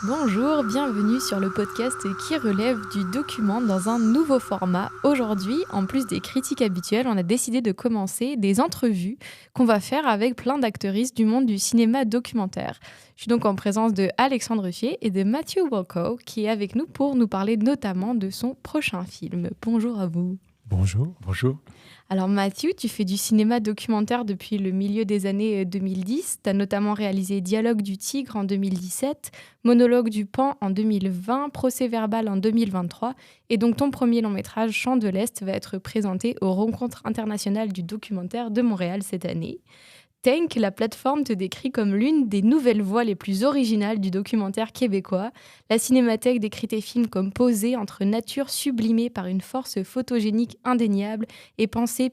Bonjour, bienvenue sur le podcast qui relève du document dans un nouveau format. Aujourd'hui, en plus des critiques habituelles, on a décidé de commencer des entrevues qu'on va faire avec plein d'actrices du monde du cinéma documentaire. Je suis donc en présence de Alexandre Ruffier et de Matthew Walkow qui est avec nous pour nous parler notamment de son prochain film. Bonjour à vous. Bonjour. Bonjour. Alors Matthew, tu fais du cinéma documentaire depuis le milieu des années 2010. Tu as notamment réalisé Dialogue du Tigre en 2017, Monologue du Pan en 2020, Procès-verbal en 2023. Et donc ton premier long métrage, Chant de l'Est, va être présenté aux Rencontres internationales du documentaire de Montréal cette année. Tank, la plateforme te décrit comme l'une des nouvelles voix les plus originales du documentaire québécois. La Cinémathèque décrit tes films comme posés entre nature sublimée par une force photogénique indéniable et percée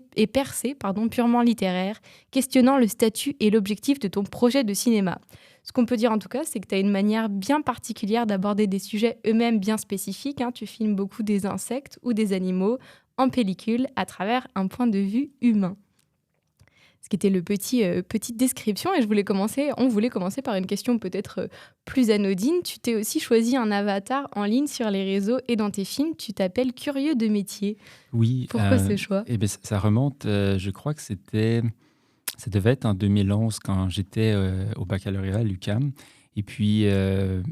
purement littéraire, questionnant le statut et l'objectif de ton projet de cinéma. Ce qu'on peut dire en tout cas, c'est que tu as une manière bien particulière d'aborder des sujets eux-mêmes bien spécifiques. Tu filmes beaucoup des insectes ou des animaux en pellicule à travers un point de vue humain. Ce qui était le petite description. Et on voulait commencer par une question peut-être plus anodine. Tu t'es aussi choisi un avatar en ligne sur les réseaux et dans tes films. Tu t'appelles Curieux de métier. Oui. Pourquoi ce choix? Ça remonte, je crois que ça devait être en 2011 quand j'étais au baccalauréat à l'UQAM. Et puis,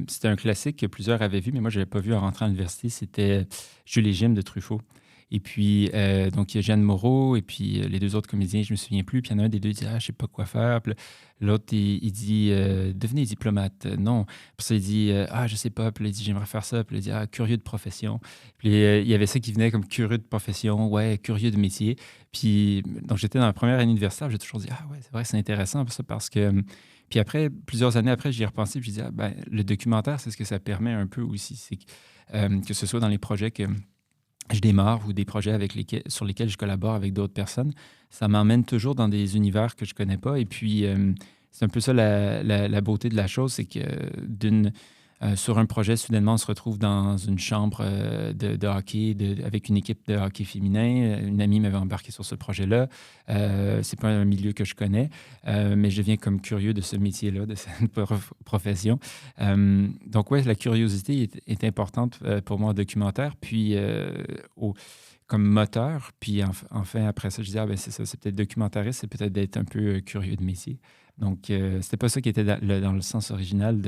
c'était un classique que plusieurs avaient vu, mais moi, je ne l'avais pas vu en rentrant à l'université. C'était Jules et Jim de Truffaut. Et puis, donc, il y a Jeanne Moreau et puis les deux autres comédiens, je ne me souviens plus. Puis il y en a un des deux qui dit « Ah, je ne sais pas quoi faire. » Puis l'autre, il dit « Devenez diplomate. » Non. Puis ça, il dit « Ah, je ne sais pas. » Puis il dit « J'aimerais faire ça. » Puis il dit « Ah, curieux de profession. » Puis il y avait ça qui venait comme curieux de profession. Ouais, curieux de métier. Puis, donc, j'étais dans la première année universitaire. J'ai toujours dit « Ah, ouais, c'est vrai, c'est intéressant ça parce que... » Puis après, plusieurs années après, j'y ai repensé. Puis j'ai dit « Ah, ben, le documentaire, c'est ce que ça permet un peu aussi. C'est que ce soit dans les projets que je démarre ou des projets sur lesquels je collabore avec d'autres personnes, ça m'emmène toujours dans des univers que je ne connais pas. Et puis, c'est un peu ça la beauté de la chose, c'est que sur un projet, soudainement, on se retrouve dans une chambre de hockey avec une équipe de hockey féminin. Une amie m'avait embarqué sur ce projet-là. C'est pas un milieu que je connais, mais je deviens comme curieux de ce métier-là, de cette profession. Donc, ouais, la curiosité est importante pour moi en documentaire. Puis, comme moteur. Puis, enfin, après ça, je dis, ben, c'est ça, c'est peut-être documentariste, c'est peut-être d'être un peu curieux de métier. Donc, c'était pas ça qui était dans le sens original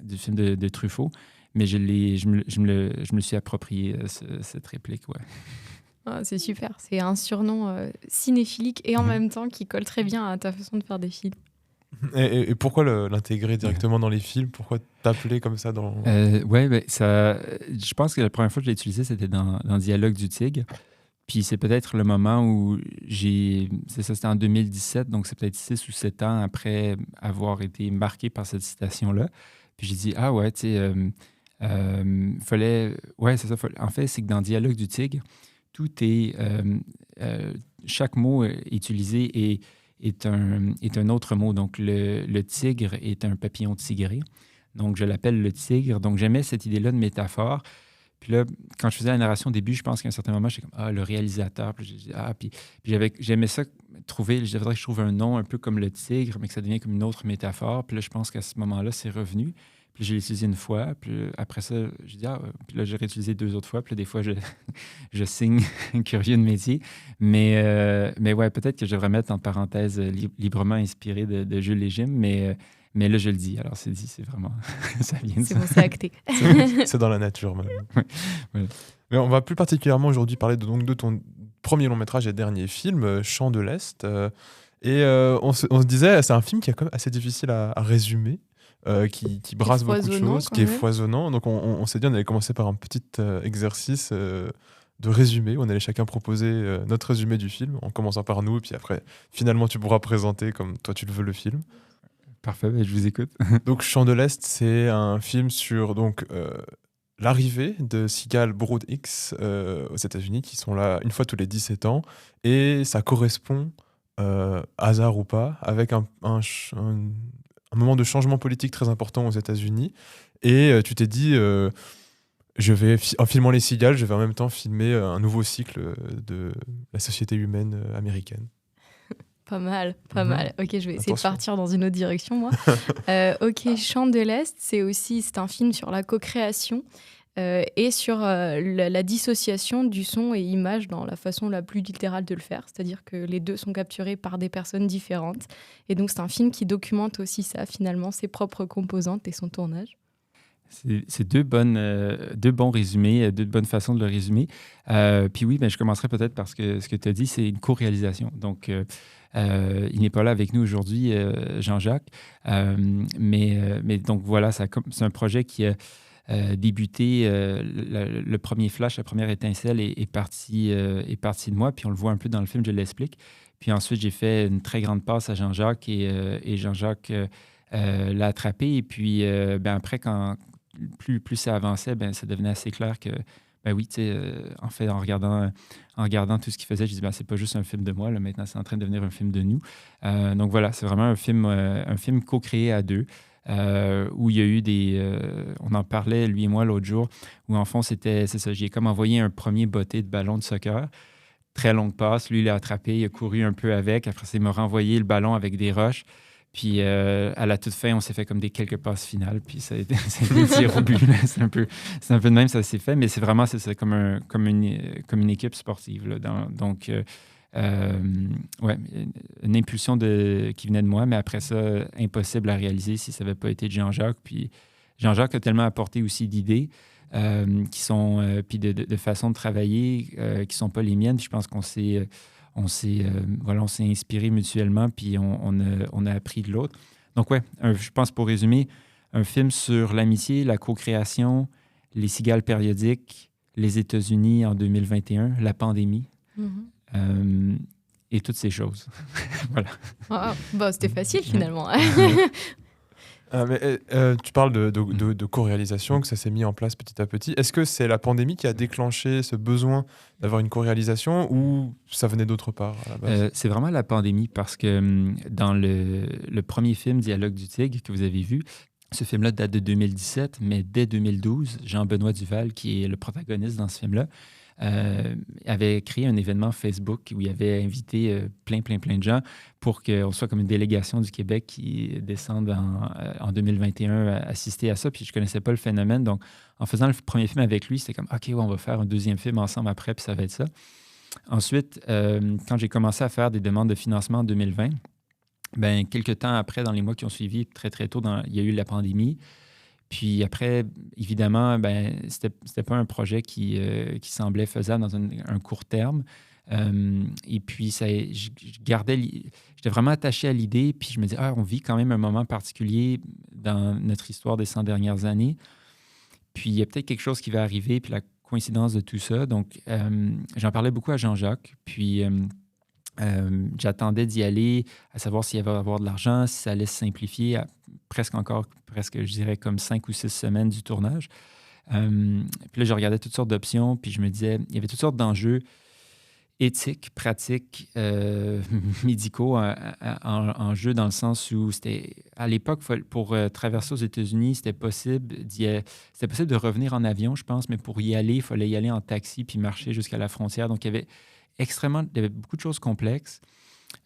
du film de Truffaut, mais je me le suis approprié, cette réplique, ouais. Ah, c'est super, c'est un surnom cinéphilique et en même temps qui colle très bien à ta façon de faire des films. Et pourquoi l'intégrer directement dans les films? Pourquoi t'appeler comme ça dans... Ouais, ben, je pense que la première fois que je l'ai utilisé, c'était dans Dialogue du Tigre. Puis c'est peut-être le moment où c'était en 2017, donc c'est peut-être 6 ou 7 ans après avoir été marqué par cette citation-là. Puis j'ai dit, ah ouais, tu sais, ouais, c'est ça. En fait, c'est que dans Dialogue du Tigre, tout est... chaque mot utilisé est un autre mot. Donc le tigre est un papillon tigré. Donc je l'appelle le tigre. Donc j'aimais cette idée-là de métaphore. Puis là, quand je faisais la narration au début, je pense qu'à un certain moment, j'étais comme « Ah, le réalisateur. » Puis j'ai dit « Ah, puis j'aimais ça, je devrais que je trouve un nom un peu comme le tigre, mais que ça devient comme une autre métaphore. Puis là, je pense qu'à ce moment-là, c'est revenu. Puis je l'ai utilisé une fois. Puis après ça, j'ai dit « Ah, puis là, j'ai réutilisé 2 autres fois. Puis là, des fois, je signe curieux de métier. Mais ouais, peut-être que je devrais mettre en parenthèse librement inspiré de Jules et Jim, mais là, je le dis. Alors, c'est dit, c'est vraiment... ça vient de C'est ça. bon, c'est acté. C'est dans la nature, même. Ouais. Mais on va plus particulièrement aujourd'hui parler de ton premier long métrage et dernier film, Chant de l'Est. On se disait, c'est un film qui est quand même assez difficile à résumer, qui brasse beaucoup de choses, qui est foisonnant. Donc, on s'est dit, on allait commencer par un petit exercice de résumé. On allait chacun proposer notre résumé du film, en commençant par nous. Et puis après, finalement, tu pourras présenter comme toi tu le veux le film. Parfait, je vous écoute. Donc, Chant de l'Est, c'est un film sur l'arrivée de cigales Brood X aux États-Unis, qui sont là une fois tous les 17 ans. Et ça correspond, hasard ou pas, avec un moment de changement politique très important aux États-Unis. Et tu t'es dit, en filmant les cigales, je vais en même temps filmer un nouveau cycle de la société humaine américaine. Pas mal, pas mal. Ok, je vais essayer de Attention. partir dans une autre direction, moi. Ok, Chant de l'Est, c'est un film sur la co-création et sur la dissociation du son et image dans la façon la plus littérale de le faire. C'est-à-dire que les deux sont capturés par des personnes différentes. Et donc, c'est un film qui documente aussi ça, finalement, ses propres composantes et son tournage. C'est deux bons résumés, deux bonnes façons de le résumer. Puis oui, ben, je commencerai peut-être parce que ce que tu as dit, c'est une co-réalisation. Donc, il n'est pas là avec nous aujourd'hui, Jean-Jacques. Mais donc voilà, c'est un projet qui a débuté. Le premier flash, la première étincelle est partie de moi. Puis on le voit un peu dans le film, je l'explique. Puis ensuite, j'ai fait une très grande passe à Jean-Jacques et Jean-Jacques l'a attrapé. Et puis ben après, plus ça avançait, ben, ça devenait assez clair que, ben oui, tu sais, en fait, en regardant tout ce qu'il faisait, je disais, ben, c'est pas juste un film de moi, là, maintenant, c'est en train de devenir un film de nous. Donc voilà, c'est vraiment un film co-créé à deux, où il y a eu on en parlait, lui et moi, l'autre jour, où en fond, c'est ça, j'ai comme envoyé un premier botté de ballon de soccer, très longue passe, lui, il l'a attrapé, il a couru un peu avec, après, il m'a renvoyé le ballon avec des roches. Puis à la toute fin, on s'est fait comme quelques passes finales. Puis ça a été des tirs au but. C'est un peu de même, ça s'est fait. Mais c'est vraiment comme une équipe sportive. Là, donc, ouais, une impulsion qui venait de moi. Mais après ça, impossible à réaliser si ça n'avait pas été de Jean-Jacques. Puis Jean-Jacques a tellement apporté aussi d'idées qui sont, puis de façons de travailler qui ne sont pas les miennes. Puis je pense qu'on s'est inspiré mutuellement, puis on a appris de l'autre. Donc, ouais, je pense pour résumer, un film sur l'amitié, la co-création, les cigales périodiques, les États-Unis en 2021, la pandémie, et toutes ces choses. Voilà. Ah, bah, c'était facile finalement. Tu parles de co-réalisation, que ça s'est mis en place petit à petit. Est-ce que c'est la pandémie qui a déclenché ce besoin d'avoir une co-réalisation ou ça venait d'autre part à la base? C'est vraiment la pandémie parce que dans le premier film, Dialogue du Tigre, que vous avez vu, ce film-là date de 2017, mais dès 2012, Jean-Benoît Duval, qui est le protagoniste dans ce film-là, avait créé un événement Facebook où il avait invité plein de gens pour qu'on soit comme une délégation du Québec qui descende en 2021 assister à ça. Puis je ne connaissais pas le phénomène. Donc, en faisant le premier film avec lui, c'était comme, OK, ouais, on va faire un deuxième film ensemble après, puis ça va être ça. Ensuite, quand j'ai commencé à faire des demandes de financement en 2020, ben, quelques temps après, dans les mois qui ont suivi, très tôt, il y a eu la pandémie. Puis après, évidemment, ben, c'était pas un projet qui semblait faisable dans un court terme. Et puis, j'étais vraiment attaché à l'idée. Puis je me disais, on vit quand même un moment particulier dans notre histoire des 100 dernières années. Puis il y a peut-être quelque chose qui va arriver, puis la coïncidence de tout ça. Donc, j'en parlais beaucoup à Jean-Jacques. Puis j'attendais d'y aller, à savoir s'il y avait à avoir de l'argent, si ça allait se simplifier, presque, je dirais, comme 5 ou 6 semaines du tournage. Puis là, je regardais toutes sortes d'options, puis je me disais, il y avait toutes sortes d'enjeux éthiques, pratiques, médicaux en jeu, dans le sens où c'était, à l'époque, pour traverser aux États-Unis, c'était possible de revenir en avion, je pense, mais pour y aller, il fallait y aller en taxi puis marcher jusqu'à la frontière. Donc, il y avait beaucoup de choses complexes.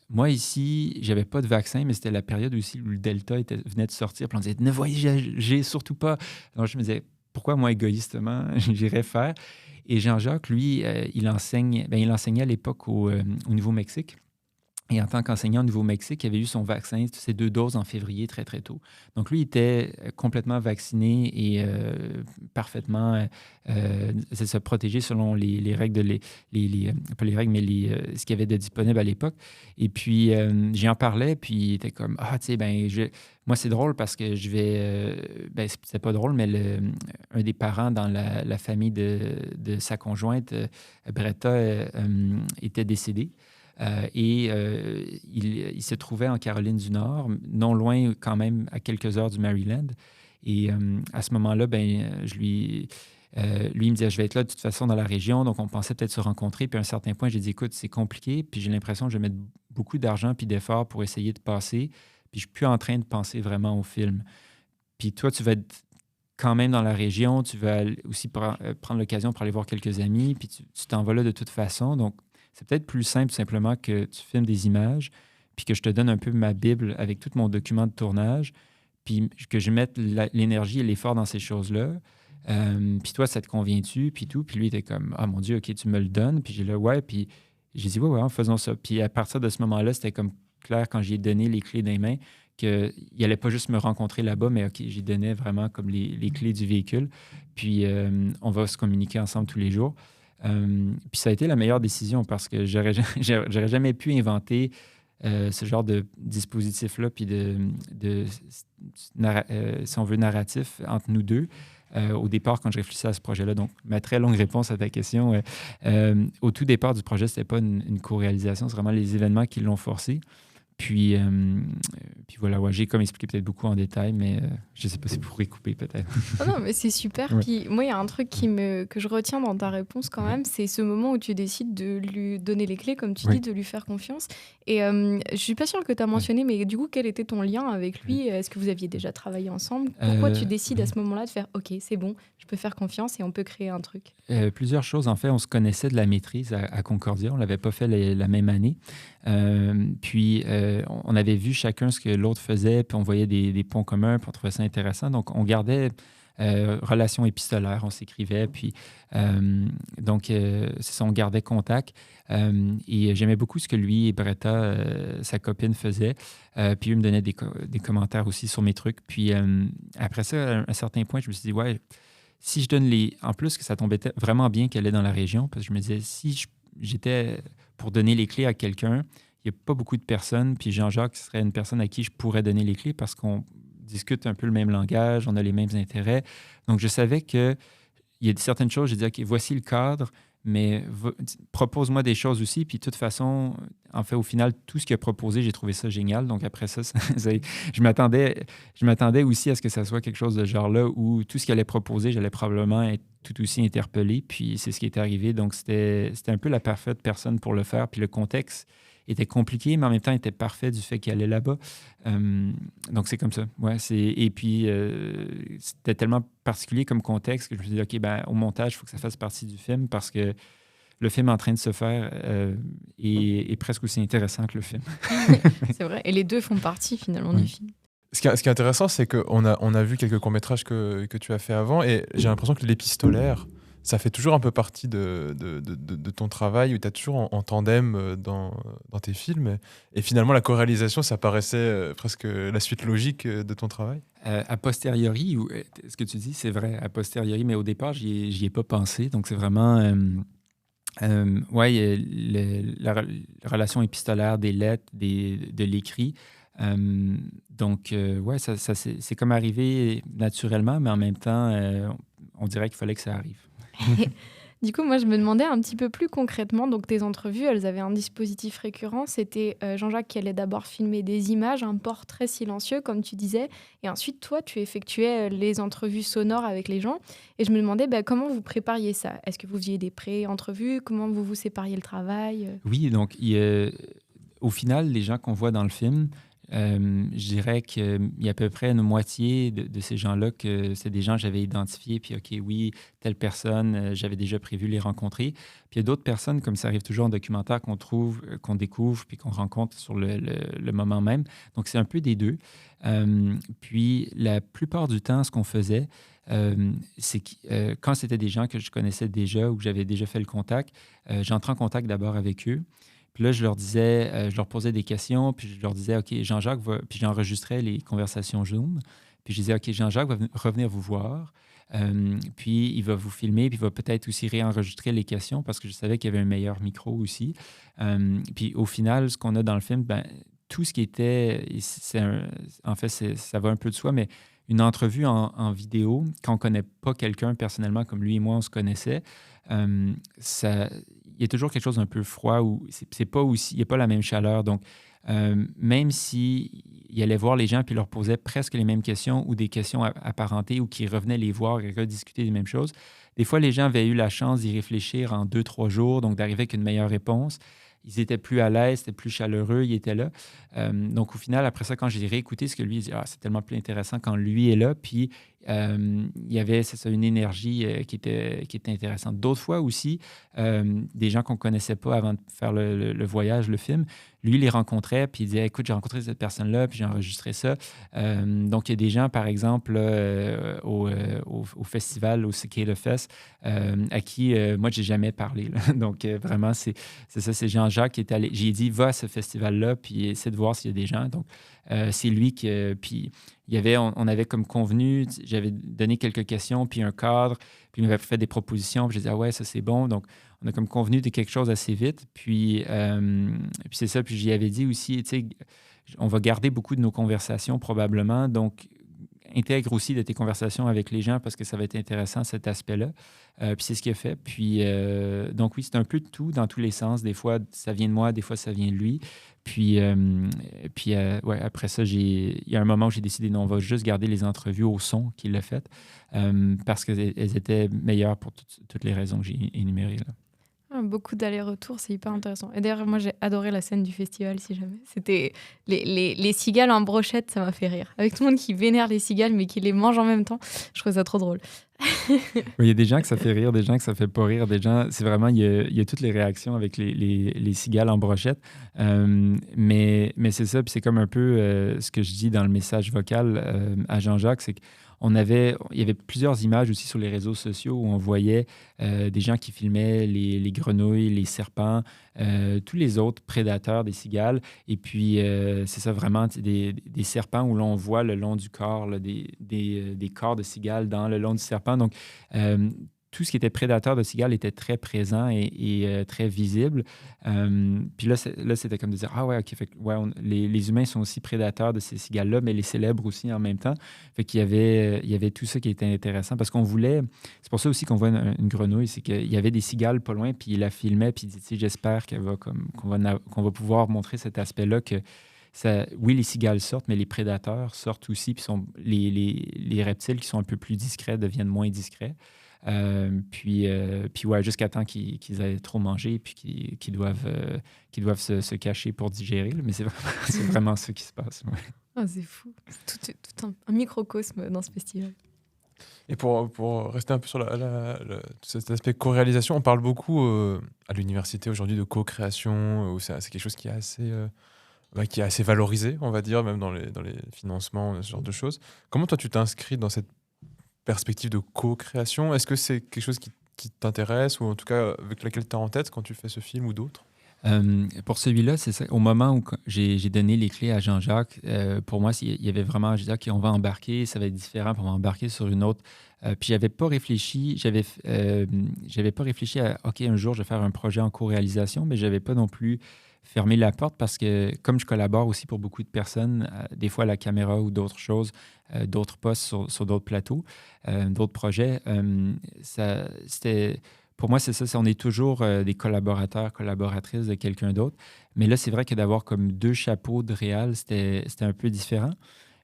Moi, ici, j'avais pas de vaccin, mais c'était la période aussi où le Delta venait de sortir. Puis on disait, ne voyagez surtout pas. Alors, je me disais, pourquoi moi, égoïstement, j'irais faire? Et Jean-Jacques, lui, il enseignait à l'époque au Nouveau-Mexique. Et en tant qu'enseignant au Nouveau-Mexique, il avait eu son vaccin, ses 2 doses en février, très tôt. Donc, lui, il était complètement vacciné et parfaitement se protéger selon les règles, pas les règles, mais ce qu'il y avait de disponible à l'époque. Et puis, j'en parlais, puis il était comme, tu sais, ben, moi, c'est drôle parce que je vais... c'est pas drôle, mais un des parents dans la famille de sa conjointe, Bretta, était décédé. Il se trouvait en Caroline du Nord, non loin quand même, à quelques heures du Maryland. Et à ce moment-là, lui, il me disait, je vais être là de toute façon dans la région, donc on pensait peut-être se rencontrer. Puis à un certain point, j'ai dit, écoute, c'est compliqué, puis j'ai l'impression que je vais mettre beaucoup d'argent puis d'efforts pour essayer de passer, puis je ne suis plus en train de penser vraiment au film. Puis toi, tu vas être quand même dans la région, tu vas aussi prendre l'occasion pour aller voir quelques amis, puis tu t'en vas là de toute façon. Donc, c'est peut-être plus simple simplement que tu filmes des images, puis que je te donne un peu ma Bible avec tout mon document de tournage, puis que je mette l'énergie et l'effort dans ces choses-là. Puis toi, ça te convient-tu? Puis tout. Puis lui, il était comme, ah mon Dieu, OK, tu me le donnes. Puis j'ai dit, ouais. Puis j'ai dit, ouais, faisons ça. Puis à partir de ce moment-là, c'était comme clair quand j'ai donné les clés des mains qu'il n'allait pas juste me rencontrer là-bas, mais OK, j'y donnais vraiment comme les clés du véhicule. Puis on va se communiquer ensemble tous les jours. Puis ça a été la meilleure décision parce que j'aurais jamais pu inventer ce genre de dispositif-là, puis si on veut, narratif entre nous deux. Au départ, quand je réfléchissais à ce projet-là. Donc, ma très longue réponse à ta question, au tout départ du projet, ce n'était pas une co-réalisation, c'est vraiment les événements qui l'ont forcé. Puis voilà, ouais, j'ai comme expliqué peut-être beaucoup en détail, mais je ne sais pas si vous pourrez couper peut-être. Oh non, mais c'est super. Ouais. Puis moi, il y a un truc que je retiens dans ta réponse quand même, c'est ce moment où tu décides de lui donner les clés, comme tu dis, de lui faire confiance. Et je suis pas sûre que tu as mentionné, mais du coup, quel était ton lien avec lui? Est-ce que vous aviez déjà travaillé ensemble? Pourquoi tu décides à ce moment-là de faire OK, c'est bon, je peux faire confiance et on peut créer un truc? Plusieurs choses. En fait, on se connaissait de la maîtrise à Concordia. On ne l'avait pas fait la même année. Puis, on avait vu chacun ce que l'autre faisait, puis on voyait des ponts communs, puis on trouvait ça intéressant. Donc, on gardait relation épistolaire, on s'écrivait, puis donc, c'est ça, on gardait contact. Et j'aimais beaucoup ce que lui et Bretta, sa copine, faisaient. Puis, eux me donnaient des commentaires aussi sur mes trucs. Puis, après ça, à un certain point, je me suis dit, ouais, si je donne les... En plus, que ça tombait vraiment bien qu'elle est dans la région, parce que je me disais, si j'étais pour donner les clés à quelqu'un, il n'y a pas beaucoup de personnes, puis Jean-Jacques serait une personne à qui je pourrais donner les clés parce qu'on discute un peu le même langage, on a les mêmes intérêts. Donc, je savais qu'il y a certaines choses, j'ai dit, OK, voici le cadre, mais propose-moi des choses aussi. Puis, de toute façon, en fait, au final, tout ce qu'il a proposé, j'ai trouvé ça génial. Donc, après ça, je m'attendais aussi à ce que ça soit quelque chose de genre-là où tout ce qu'il allait proposer, j'allais probablement être tout aussi interpellé. Puis, c'est ce qui est arrivé. Donc, c'était un peu la parfaite personne pour le faire. Puis, le contexte était compliqué, mais en même temps, était parfait du fait qu'il allait là-bas. Donc, c'est comme ça. Ouais, et puis, c'était tellement particulier comme contexte que je me suis dit, OK, ben, au montage, il faut que ça fasse partie du film parce que le film en train de se faire est presque aussi intéressant que le film. C'est vrai. Et les deux font partie, finalement, du film. Ce qui est intéressant, c'est qu'on a vu quelques courts-métrages que tu as fait avant, et j'ai l'impression que l'épistolaire, ça fait toujours un peu partie de ton travail, où tu es toujours en tandem dans tes films. Et finalement, la co-réalisation, ça paraissait presque la suite logique de ton travail. A posteriori, ce que tu dis, c'est vrai, a posteriori, mais au départ, j'y ai pas pensé. Donc, c'est vraiment... ouais, la relation épistolaire des lettres, de l'écrit. Donc, ouais, ça c'est comme arrivé naturellement, mais en même temps, on dirait qu'il fallait que ça arrive. Du coup, moi, je me demandais un petit peu plus concrètement, donc tes entrevues, elles avaient un dispositif récurrent. C'était Jean-Jacques qui allait d'abord filmer des images, un portrait silencieux, comme tu disais. Et ensuite, toi, tu effectuais les entrevues sonores avec les gens. Et je me demandais comment vous prépariez ça. Est-ce que vous faisiez des pré-entrevues? Comment vous sépariez le travail? Oui, donc, au final, les gens qu'on voit dans le film, je dirais qu'il y a à peu près une moitié de ces gens-là que c'est des gens que j'avais identifiés, puis OK, oui, telle personne, j'avais déjà prévu les rencontrer. Puis il y a d'autres personnes, comme ça arrive toujours en documentaire, qu'on trouve, qu'on découvre, puis qu'on rencontre sur le moment même. Donc, c'est un peu des deux. Puis, la plupart du temps, ce qu'on faisait, c'est que quand c'était des gens que je connaissais déjà ou que j'avais déjà fait le contact, j'entrais en contact d'abord avec eux. Puis là, je leur disais, je leur posais des questions, puis je leur disais, OK, Jean-Jacques va... Puis j'enregistrais les conversations Zoom. Puis je disais, OK, Jean-Jacques va revenir vous voir. Puis il va vous filmer, puis il va peut-être aussi réenregistrer les questions parce que je savais qu'il y avait un meilleur micro aussi. Puis au final, ce qu'on a dans le film, tout ce qui était... En fait, ça va un peu de soi, mais une entrevue en vidéo, quand on ne connaît pas quelqu'un personnellement comme lui et moi, on se connaissait, il y a toujours quelque chose d'un peu froid où c'est pas aussi, il n'y a pas la même chaleur. Donc, même s'il allait voir les gens puis leur posait presque les mêmes questions ou des questions apparentées ou qui revenaient les voir et rediscuter des mêmes choses, des fois, les gens avaient eu la chance d'y réfléchir en 2-3 jours, donc d'arriver avec une meilleure réponse. ils étaient plus à l'aise, c'était plus chaleureux, ils étaient là. Donc, au final, après ça, quand j'ai réécouté ce que lui, il dit, c'est tellement plus intéressant quand lui est là. Puis, il y avait, c'est ça, une énergie qui était intéressante. D'autres fois aussi, des gens qu'on ne connaissait pas avant de faire le voyage, le film, lui, il les rencontrait, puis il disait, écoute, j'ai rencontré cette personne-là, puis j'ai enregistré ça. Donc, il y a des gens, par exemple, là, au festival, au Cicada Fest, à qui, moi, je n'ai jamais parlé. Là. Donc, vraiment, c'est ça, c'est Jean-Jacques qui est allé. J'ai dit, va à ce festival-là, puis essaie de voir s'il y a des gens. Donc, c'est lui qui. Puis, on avait comme convenu, j'avais donné quelques questions, puis un cadre, puis il m'avait fait des propositions, puis j'ai dit, ah ouais, ça c'est bon. Donc, on a comme convenu de quelque chose assez vite. Puis c'est ça, puis j'y avais dit aussi, tu sais, on va garder beaucoup de nos conversations probablement. Donc, intègre aussi de tes conversations avec les gens parce que ça va être intéressant, cet aspect-là. Puis c'est ce qu'il a fait. Puis, donc oui, c'est un peu de tout dans tous les sens. Des fois, ça vient de moi, des fois, ça vient de lui. Puis, ouais, après ça, il y a un moment où j'ai décidé, non, on va juste garder les entrevues au son qu'il a faites parce qu'elles étaient meilleures pour toutes les raisons que j'ai énumérées, là. Beaucoup d'allers-retours, c'est hyper intéressant. Et d'ailleurs, moi, j'ai adoré la scène du festival, si jamais. C'était les cigales en brochette, ça m'a fait rire. Avec tout le monde qui vénère les cigales, mais qui les mange en même temps. Je trouve ça trop drôle. Oui, il y a des gens que ça fait rire, des gens que ça fait pas rire, des gens... C'est vraiment... Il y a toutes les réactions avec les cigales en brochette. Mais c'est ça, puis c'est comme un peu ce que je dis dans le message vocal à Jean-Jacques, c'est il y avait plusieurs images aussi sur les réseaux sociaux où on voyait des gens qui filmaient les grenouilles, les serpents, tous les autres prédateurs des cigales. Et puis, c'est ça vraiment, des serpents où l'on voit le long du corps, là, des corps de cigales dans le long du serpent. Donc, tout ce qui était prédateur de cigales était très présent et très visible. Puis là, c'était comme de dire, ah ouais, OK, fait, ouais, les humains sont aussi prédateurs de ces cigales-là, mais les célèbres aussi en même temps. Fait qu'il y avait tout ça qui était intéressant parce qu'on voulait, c'est pour ça aussi qu'on voit une grenouille, c'est qu'il y avait des cigales pas loin, puis il la filmait, puis il dit, tu sais, j'espère qu'on va pouvoir montrer cet aspect-là que oui, les cigales sortent, mais les prédateurs sortent aussi, puis les reptiles qui sont un peu plus discrets deviennent moins discrets. Puis ouais, jusqu'à temps qu'ils aient trop mangé puis qu'ils doivent se cacher pour digérer. Là. Mais c'est vraiment ça qui se passe. Ouais. Oh, c'est fou. C'est tout un microcosme dans ce festival. Et pour rester un peu sur cet aspect co-réalisation, on parle beaucoup à l'université aujourd'hui de co-création, où c'est quelque chose qui est assez valorisé, on va dire, même dans les financements, ce genre de choses. Comment toi, tu t'inscris dans cette perspective de co-création? Est-ce que c'est quelque chose qui t'intéresse ou en tout cas avec laquelle tu as en tête quand tu fais ce film ou d'autres? Pour celui-là, c'est ça. Au moment où j'ai donné les clés à Jean-Jacques, pour moi, il y avait vraiment, je disais, OK, on va embarquer, ça va être différent, puis on va embarquer sur une autre. Puis j'avais pas réfléchi, j'avais pas réfléchi à, OK, un jour, je vais faire un projet en co-réalisation, mais j'avais pas non plus fermé la porte parce que comme je collabore aussi pour beaucoup de personnes, des fois à la caméra ou d'autres choses, d'autres postes sur d'autres plateaux, d'autres projets, c'était... Pour moi, c'est ça. On est toujours des collaborateurs, collaboratrices de quelqu'un d'autre. Mais là, c'est vrai que d'avoir comme deux chapeaux de réal, c'était un peu différent.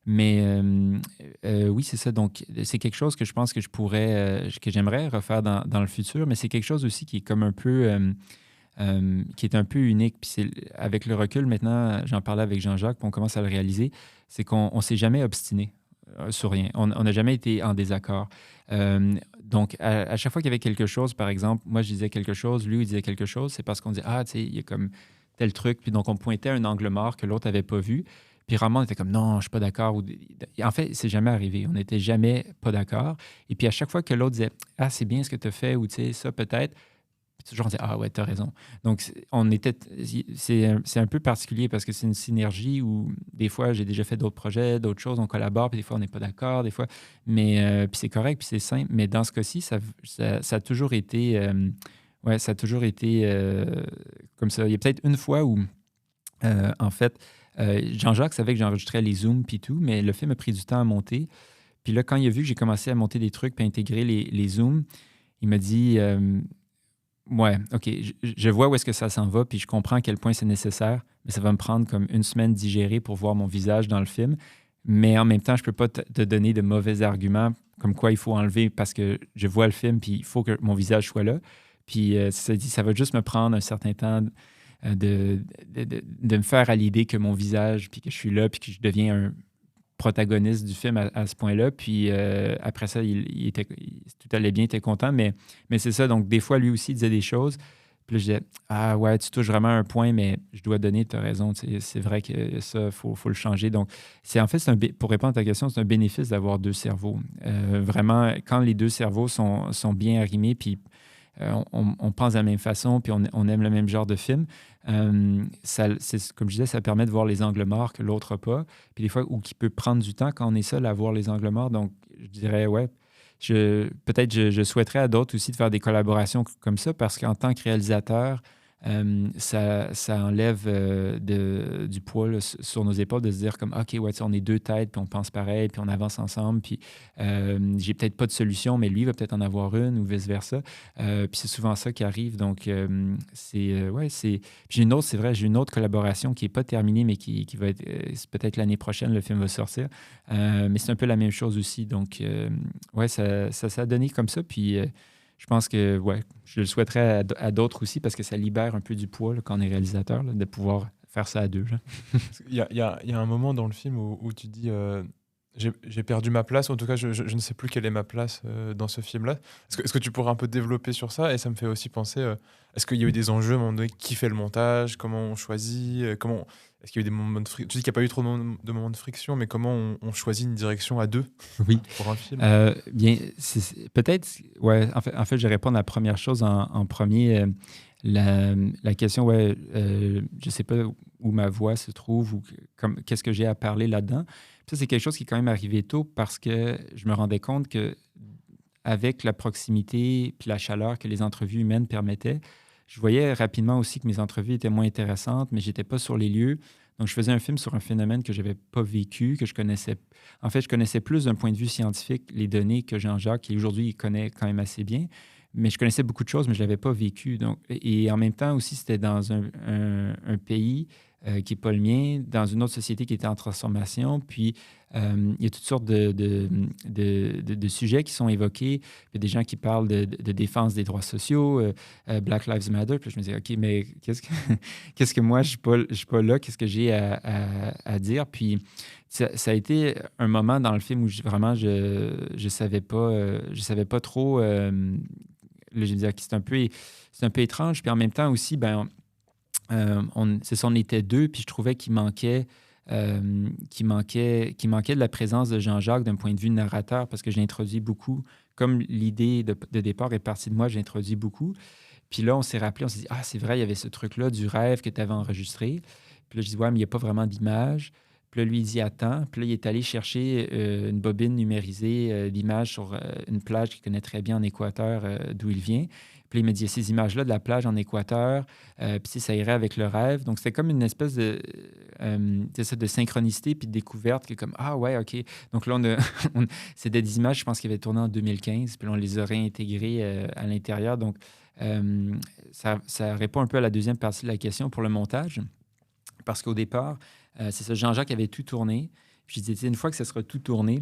Mais oui, c'est ça. Donc, c'est quelque chose que je pense que que j'aimerais refaire dans le futur. Mais c'est quelque chose aussi qui est comme un peu, qui est un peu unique. Puis avec le recul, maintenant, j'en parlais avec Jean-Jacques, puis on commence à le réaliser, c'est qu'on ne s'est jamais obstiné sur rien. On n'a jamais été en désaccord. Donc, à chaque fois qu'il y avait quelque chose, par exemple, moi, je disais quelque chose, lui, il disait quelque chose, c'est parce qu'on disait, ah, tu sais, il y a comme tel truc. Puis donc, on pointait un angle mort que l'autre n'avait pas vu. Puis vraiment, on était comme, non, je ne suis pas d'accord. En fait, c'est jamais arrivé. On n'était jamais pas d'accord. Et puis, à chaque fois que l'autre disait, ah, c'est bien ce que tu as fait, ou tu sais, ça peut-être, puis toujours on disait, ah ouais, tu as raison. Donc, c'est un peu particulier parce que c'est une synergie où des fois, j'ai déjà fait d'autres projets, d'autres choses, on collabore, puis des fois, on n'est pas d'accord, des fois. Mais puis c'est correct, puis c'est simple. Mais dans ce cas-ci, ça a toujours été, ça a toujours été comme ça. Il y a peut-être une fois où, en fait, Jean-Jacques savait que j'enregistrais les Zooms puis tout, mais le film a pris du temps à monter. Puis là, quand il a vu que j'ai commencé à monter des trucs puis à intégrer les Zooms, il m'a dit... ouais, OK, je vois où est-ce que ça s'en va, puis je comprends à quel point c'est nécessaire, mais ça va me prendre comme une semaine digérer pour voir mon visage dans le film. Mais en même temps, je ne peux pas te donner de mauvais arguments comme quoi il faut enlever parce que je vois le film, puis il faut que mon visage soit là. Puis ça dit, ça va juste me prendre un certain temps de me faire à l'idée que mon visage, puis que je suis là, puis que je deviens un protagoniste du film à ce point-là. Puis après ça, tout allait bien, il était content. Mais c'est ça. Donc, des fois, lui aussi, il disait des choses. Puis là, je disais, ah ouais, tu touches vraiment un point, mais je dois donner, tu as raison. C'est vrai que ça, faut le changer. Donc, pour répondre à ta question, c'est un bénéfice d'avoir deux cerveaux. Vraiment, quand les deux cerveaux sont bien arrimés, puis on pense de la même façon, puis on aime le même genre de film. Comme je disais, ça permet de voir les angles morts que l'autre n'a pas. Puis des fois, ou qui peut prendre du temps quand on est seul à voir les angles morts. Donc, je dirais, ouais, peut-être je souhaiterais à d'autres aussi de faire des collaborations comme ça parce qu'en tant que réalisateur, ça enlève du poids là, sur nos épaules de se dire comme OK, ouais, on est deux têtes, puis on pense pareil, puis on avance ensemble, puis j'ai peut-être pas de solution, mais lui va peut-être en avoir une ou vice-versa. Puis c'est souvent ça qui arrive. Donc, ouais, c'est. Puis j'ai une autre collaboration qui n'est pas terminée, mais qui va être c'est peut-être l'année prochaine, le film va sortir. Mais c'est un peu la même chose aussi. Donc, ouais, ça s'est donné comme ça. Puis je pense que ouais, je le souhaiterais à d'autres aussi parce que ça libère un peu du poids là, quand on est réalisateur, là, de pouvoir faire ça à deux. Là. Il y a un moment dans le film où tu dis j'ai perdu ma place, en tout cas je ne sais plus quelle est ma place dans ce film-là. Est-ce que tu pourrais un peu développer sur ça? Et ça me fait aussi penser, est-ce qu'il y a eu des enjeux à un moment donné? Qui fait le montage? Comment on choisit? Est-ce qu'il y a eu des moments de friction? Tu dis qu'il n'y a pas eu trop de moments de friction, mais comment on choisit une direction à deux Oui. pour un film? Bien, peut-être, ouais, en fait, je réponds à la première chose en premier. La question, ouais, je ne sais pas où ma voix se trouve ou qu'est-ce que j'ai à parler là-dedans. Ça, c'est quelque chose qui est quand même arrivé tôt parce que je me rendais compte que avec la proximité puis la chaleur que les entrevues humaines permettaient, je voyais rapidement aussi que mes entrevues étaient moins intéressantes, mais je n'étais pas sur les lieux. Donc, je faisais un film sur un phénomène que je n'avais pas vécu, que je connaissais. En fait, je connaissais plus d'un point de vue scientifique les données que Jean-Jacques, qui aujourd'hui il connaît quand même assez bien. Mais je connaissais beaucoup de choses, mais je ne l'avais pas vécu. Donc, et en même temps aussi, c'était dans un pays qui n'est pas le mien, dans une autre société qui était en transformation. Puis, il y a toutes sortes de sujets qui sont évoqués. Il y a des gens qui parlent de défense des droits sociaux, Black Lives Matter. Puis je me disais, OK, mais qu'est-ce que moi, je ne suis pas là, qu'est-ce que j'ai à dire? Puis ça a été un moment dans le film où vraiment, je savais pas trop. Là, j'ai dit, OK, c'est un peu étrange. Puis en même temps aussi, ben, c'est ça, on était deux, puis je trouvais qu'il manquait de la présence de Jean-Jacques d'un point de vue narrateur, parce que j'ai introduit beaucoup, comme l'idée de départ est partie de moi, j'ai introduit beaucoup. Puis là, on s'est rappelé, on s'est dit, ah, c'est vrai, il y avait ce truc-là du rêve que tu avais enregistré. Puis là, je dis, ouais, mais il n'y a pas vraiment d'image. Puis là, lui, il dit, attends. Puis là, il est allé chercher une bobine numérisée d'images sur une plage qu'il connaît très bien en Équateur, d'où il vient. Puis il me dit, il y a ces images-là de la plage en Équateur, puis ça irait avec le rêve. Donc, c'était comme une espèce de synchronicité puis de découverte qui est comme, ah ouais, OK. Donc là, c'était des images, je pense, qui avaient tourné en 2015, puis là, on les a réintégrées à l'intérieur. Donc, ça répond un peu à la deuxième partie de la question pour le montage, parce qu'au départ, c'est ça, Jean-Jacques avait tout tourné. Puis je disais, une fois que ça sera tout tourné,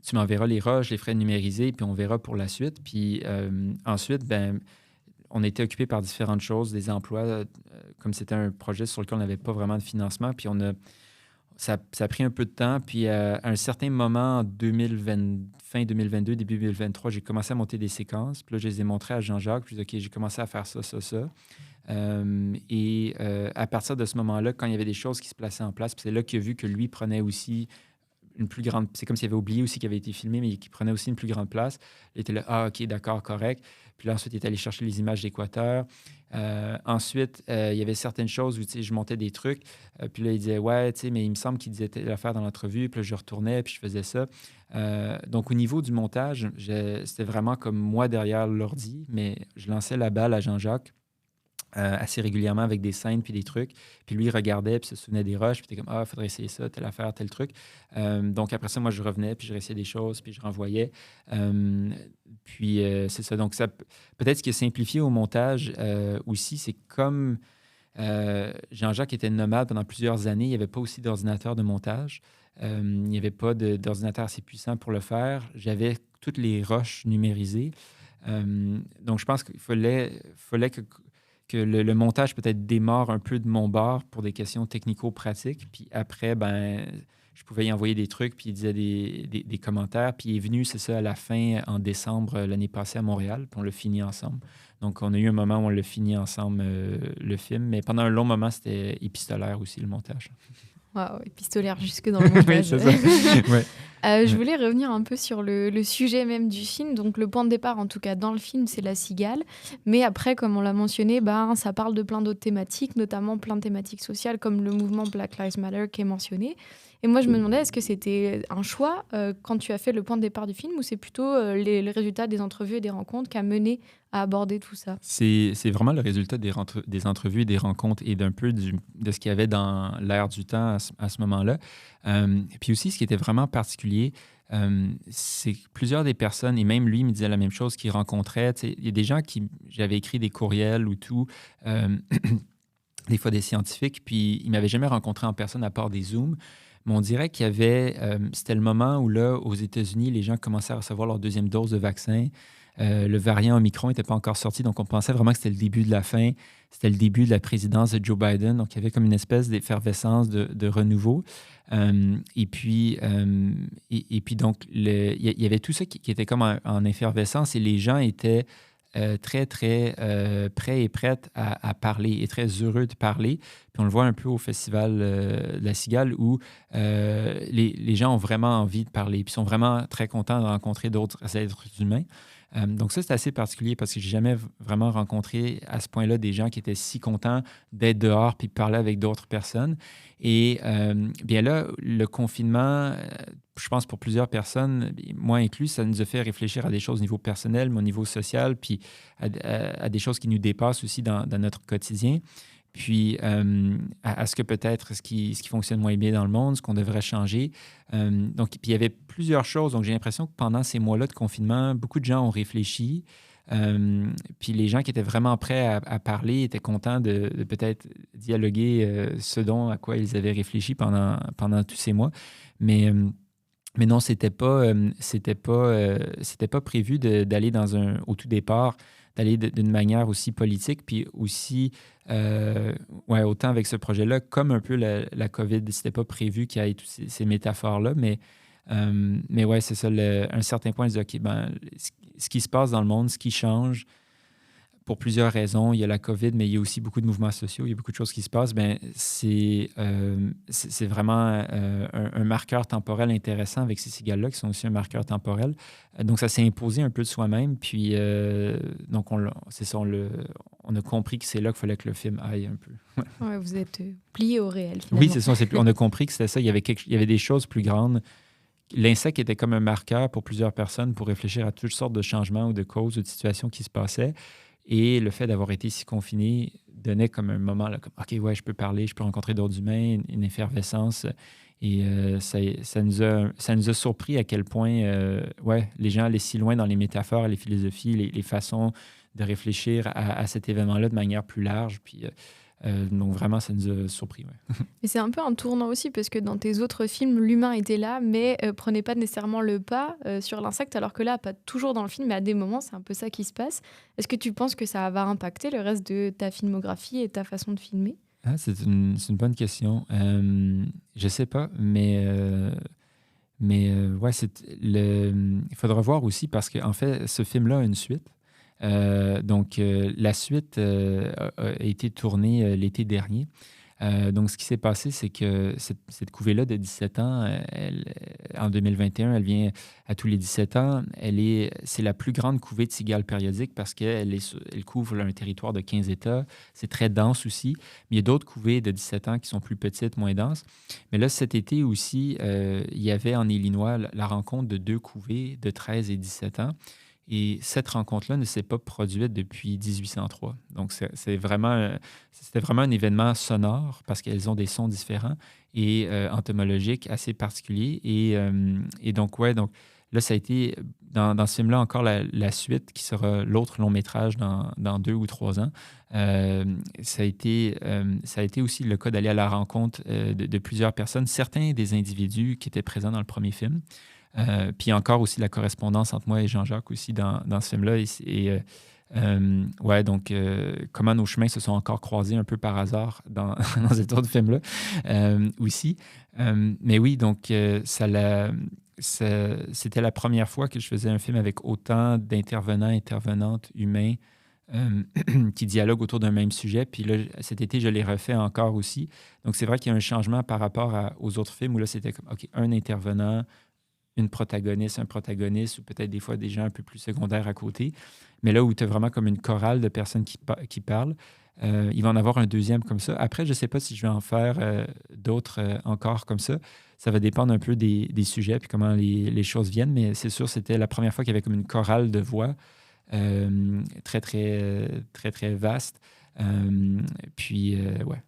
tu m'enverras les rushs, je les ferai numériser, puis on verra pour la suite. Puis ensuite, ben, on était occupé par différentes choses, des emplois, comme c'était un projet sur lequel on n'avait pas vraiment de financement. Puis ça a pris un peu de temps. Puis à un certain moment, en 2020, fin 2022, début 2023, j'ai commencé à monter des séquences. Puis là, je les ai montrées à Jean-Jacques. Puis OK, j'ai commencé à faire ça. Et à partir de ce moment-là, quand il y avait des choses qui se plaçaient en place, puis c'est là qu'il a vu que lui prenait aussi une plus grande... C'est comme s'il avait oublié aussi qu'il avait été filmé, mais qu'il prenait aussi une plus grande place. Il était là, ah, OK, d'accord, correct. Puis là, ensuite, il est allé chercher les images d'Équateur. Ensuite, il y avait certaines choses où, je montais des trucs. Puis là, il disait, ouais, mais il me semble qu'il disait telle affaire dans l'entrevue. Puis là, je retournais, puis je faisais ça. Donc, au niveau du montage, c'était vraiment comme moi derrière l'ordi, mais je lançais la balle à Jean-Jacques. Assez régulièrement avec des scènes puis des trucs. Puis lui, il regardait puis se souvenait des rushs. Puis t'es comme, ah, il faudrait essayer ça, telle affaire, tel truc. Donc après ça, moi, je revenais puis je réessayais des choses puis je renvoyais. Puis c'est ça. Donc peut-être ce qui est simplifié au montage aussi, c'est comme Jean-Jacques était nomade pendant plusieurs années, il n'y avait pas aussi d'ordinateur de montage. Il n'y avait pas d'ordinateur assez puissant pour le faire. J'avais toutes les rushs numérisées. Donc je pense qu'il fallait que le montage peut-être démarre un peu de mon bord pour des questions technico-pratiques. Puis après, ben, je pouvais y envoyer des trucs, puis il disait des commentaires. Puis il est venu, c'est ça, à la fin, en décembre l'année passée à Montréal, puis on l'a fini ensemble. Donc, on a eu un moment où on l'a fini ensemble, le film. Mais pendant un long moment, c'était épistolaire aussi, le montage. Wow, épistolaire jusque dans le montage. Oui, c'est ça. Ouais. Je voulais revenir un peu sur le sujet même du film. Donc, le point de départ, en tout cas dans le film, c'est la cigale. Mais après, comme on l'a mentionné, ça parle de plein d'autres thématiques, notamment plein de thématiques sociales, comme le mouvement Black Lives Matter qui est mentionné. Et moi, je me demandais, est-ce que c'était un choix quand tu as fait le point de départ du film, ou c'est plutôt les résultats des entrevues et des rencontres qui a mené à aborder tout ça? C'est vraiment le résultat des entrevues et des rencontres et d'un peu de ce qu'il y avait dans l'air du temps à ce moment-là. Puis aussi, ce qui était vraiment particulier, c'est que plusieurs des personnes, et même lui me disait la même chose, qu'il rencontrait. Il y a des gens qui, j'avais écrit des courriels ou tout, des fois des scientifiques, puis ils ne m'avaient jamais rencontré en personne à part des Zooms. Mais on dirait qu'il y avait, c'était le moment où là, aux États-Unis, les gens commençaient à recevoir leur deuxième dose de vaccin. Le variant Omicron n'était pas encore sorti, donc on pensait vraiment que c'était le début de la fin. C'était le début de la présidence de Joe Biden. Donc, il y avait comme une espèce d'effervescence de renouveau. Et puis, donc, il y avait tout ça qui était comme en effervescence et les gens étaient très, très prêts et prêtes à parler et très heureux de parler. Puis on le voit un peu au Festival de la Cigale où les gens ont vraiment envie de parler puis sont vraiment très contents de rencontrer d'autres êtres humains. Donc ça, c'est assez particulier parce que j'ai jamais vraiment rencontré à ce point-là des gens qui étaient si contents d'être dehors puis de parler avec d'autres personnes. Et bien là, le confinement, je pense pour plusieurs personnes, moi inclus, ça nous a fait réfléchir à des choses au niveau personnel, mais au niveau social, puis à des choses qui nous dépassent aussi dans notre quotidien. Puis à ce que peut-être ce qui fonctionne moins bien dans le monde, ce qu'on devrait changer. Donc, puis il y avait plusieurs choses. Donc, j'ai l'impression que pendant ces mois-là de confinement, beaucoup de gens ont réfléchi. Puis les gens qui étaient vraiment prêts à parler étaient contents de peut-être dialoguer ce dont à quoi ils avaient réfléchi pendant tous ces mois. Mais non, c'était pas prévu d'aller au tout départ, d'aller d'une manière aussi politique, puis aussi, autant avec ce projet-là, comme un peu la COVID, c'était pas prévu qu'il y ait toutes ces métaphores-là, mais ouais, c'est ça, à un certain point, je dis, OK, ben, ce qui se passe dans le monde, ce qui change, pour plusieurs raisons. Il y a la COVID, mais il y a aussi beaucoup de mouvements sociaux, il y a beaucoup de choses qui se passent. Ben, c'est vraiment un marqueur temporel intéressant avec ces cigales-là, qui sont aussi un marqueur temporel. Donc, ça s'est imposé un peu de soi-même. Puis, donc, on a compris que c'est là qu'il fallait que le film aille un peu. Ouais, vous êtes plié au réel, finalement. Oui, c'est ça. On a compris que c'était ça. Il y avait des choses plus grandes. L'insecte était comme un marqueur pour plusieurs personnes pour réfléchir à toutes sortes de changements ou de causes ou de situations qui se passaient. Et le fait d'avoir été si confiné donnait comme un moment, là, comme OK, ouais, je peux parler, je peux rencontrer d'autres humains, une effervescence. Et ça nous a surpris à quel point les gens allaient si loin dans les métaphores, les philosophies, les façons de réfléchir à cet événement-là de manière plus large. Puis, donc vraiment, ça nous a surpris. Ouais. Et c'est un peu un tournant aussi, parce que dans tes autres films, l'humain était là, mais prenait pas nécessairement le pas sur l'insecte, alors que là, pas toujours dans le film, mais à des moments, c'est un peu ça qui se passe. Est-ce que tu penses que ça va impacter le reste de ta filmographie et ta façon de filmer? C'est une bonne question. Je sais pas, mais ouais, il faudra voir aussi parce qu'en fait, ce film-là a une suite. Donc, la suite a été tournée l'été dernier. Donc, ce qui s'est passé, c'est que cette couvée-là de 17 ans, en 2021, elle vient à tous les 17 ans. C'est la plus grande couvée de cigales périodiques parce qu'elle couvre un territoire de 15 États. C'est très dense aussi. Mais il y a d'autres couvées de 17 ans qui sont plus petites, moins denses. Mais là, cet été aussi, il y avait en Illinois la rencontre de 2 couvées de 13 et 17 ans. Et cette rencontre-là ne s'est pas produite depuis 1803. Donc, c'était vraiment un événement sonore parce qu'elles ont des sons différents et entomologiques assez particuliers. Et donc, donc là, ça a été, dans ce film-là, encore la suite qui sera l'autre long métrage dans 2 ou 3 ans. Ça a été aussi le cas d'aller à la rencontre de plusieurs personnes, certains des individus qui étaient présents dans le premier film. Puis encore aussi la correspondance entre moi et Jean-Jacques aussi dans ce film-là. Et Ouais, donc comment nos chemins se sont encore croisés un peu par hasard dans cet autre film-là aussi. Mais oui, donc c'était la première fois que je faisais un film avec autant d'intervenants, intervenantes humains qui dialoguent autour d'un même sujet. Puis là, cet été, je l'ai refait encore aussi. Donc, c'est vrai qu'il y a un changement par rapport aux autres films où là, c'était comme, OK, un intervenant, une protagoniste, un protagoniste, ou peut-être des fois des gens un peu plus secondaires à côté. Mais là où tu as vraiment comme une chorale de personnes qui parlent, il va en avoir un deuxième comme ça. Après, je ne sais pas si je vais en faire d'autres encore comme ça. Ça va dépendre un peu des sujets puis comment les choses viennent. Mais c'est sûr, c'était la première fois qu'il y avait comme une chorale de voix très, très, très, très vaste. Puis, ouais.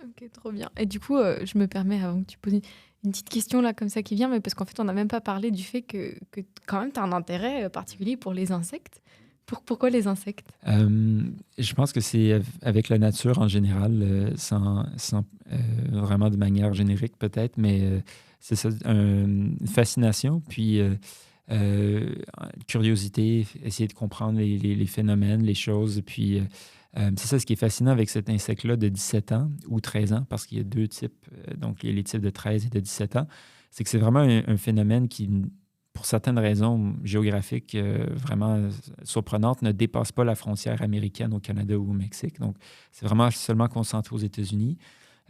Ok, trop bien. Et du coup, je me permets, avant que tu poses une petite question là comme ça qui vient, mais parce qu'en fait, on n'a même pas parlé du fait que quand même, tu as un intérêt particulier pour les insectes. Pourquoi les insectes? Je pense que c'est avec la nature en général, sans vraiment de manière générique peut-être, mais c'est ça, une fascination, puis curiosité, essayer de comprendre les phénomènes, les choses. Puis c'est ça ce qui est fascinant avec cet insecte-là de 17 ans ou 13 ans, parce qu'il y a deux types, donc il y a les types de 13 et de 17 ans, c'est que c'est vraiment un phénomène qui, pour certaines raisons géographiques vraiment surprenantes, ne dépasse pas la frontière américaine au Canada ou au Mexique. Donc, c'est vraiment seulement concentré aux États-Unis.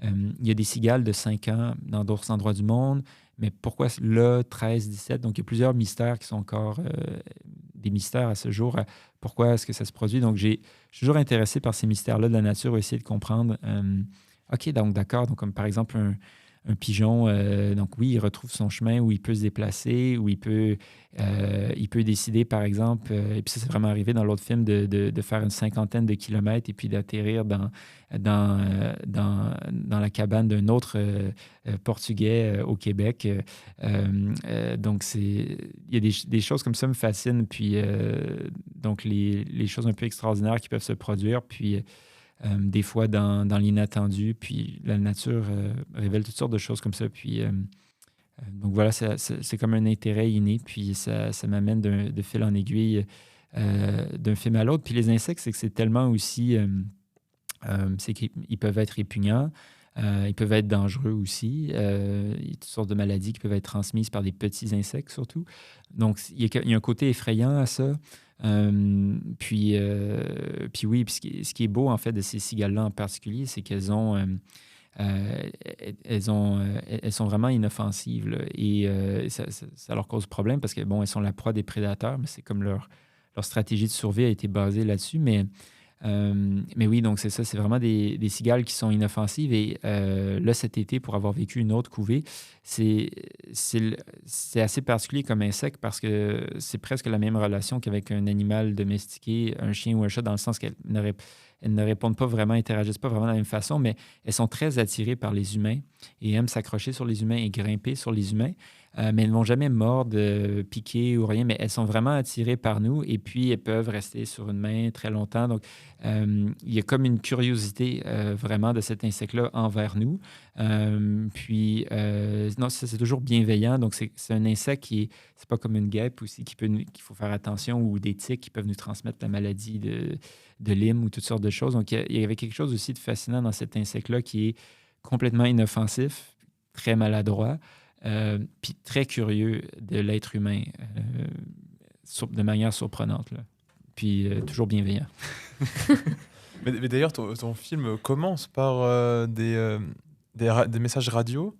Il y a des cigales de 5 ans dans d'autres endroits du monde, mais pourquoi là, 13, 17? Donc, il y a plusieurs mystères qui sont encore des mystères à ce jour. Pourquoi est-ce que ça se produit? Donc, je suis toujours intéressé par ces mystères-là de la nature ou essayer de comprendre. OK, donc d'accord. Donc, comme par exemple, un pigeon, donc oui, il retrouve son chemin où il peut se déplacer, où il peut décider, par exemple, et puis ça, c'est vraiment arrivé dans l'autre film, de faire une cinquantaine de kilomètres et puis d'atterrir dans la cabane d'un autre Portugais au Québec. Donc, il y a des choses comme ça me fascinent, puis donc les choses un peu extraordinaires qui peuvent se produire, puis des fois dans l'inattendu, puis la nature révèle toutes sortes de choses comme ça. Puis, donc voilà, c'est comme un intérêt inné, puis ça m'amène de fil en aiguille d'un film à l'autre. Puis les insectes, c'est que c'est tellement aussi... c'est qu'ils peuvent être répugnants, ils peuvent être dangereux aussi. Il y a toutes sortes de maladies qui peuvent être transmises par des petits insectes surtout. Donc, il y a un côté effrayant à ça. Puis oui, puis ce qui est beau en fait de ces cigales-là en particulier, c'est qu'elles ont, elles sont vraiment inoffensives là, et ça leur cause problème parce que bon, elles sont la proie des prédateurs, mais c'est comme leur stratégie de survie a été basée là-dessus. Mais oui, donc c'est ça, c'est vraiment des cigales qui sont inoffensives. Et là, cet été, pour avoir vécu une autre couvée, c'est assez particulier comme insecte parce que c'est presque la même relation qu'avec un animal domestiqué, un chien ou un chat, dans le sens qu'elles ne répondent pas vraiment, interagissent pas vraiment de la même façon, mais elles sont très attirées par les humains et aiment s'accrocher sur les humains et grimper sur les humains. Mais elles ne vont jamais mordre, piquer ou rien, mais elles sont vraiment attirées par nous et puis elles peuvent rester sur une main très longtemps. Donc, il y a comme une curiosité vraiment de cet insecte-là envers nous. Puis, non, ça, c'est toujours bienveillant. Donc, c'est un insecte c'est pas comme une guêpe aussi qu'il faut faire attention ou des tiques qui peuvent nous transmettre la maladie de Lyme ou toutes sortes de choses. Donc, il y avait quelque chose aussi de fascinant dans cet insecte-là qui est complètement inoffensif, très maladroit. Puis très curieux de l'être humain de manière surprenante. Là. Puis toujours bienveillant. Mais d'ailleurs, ton film commence par des messages radio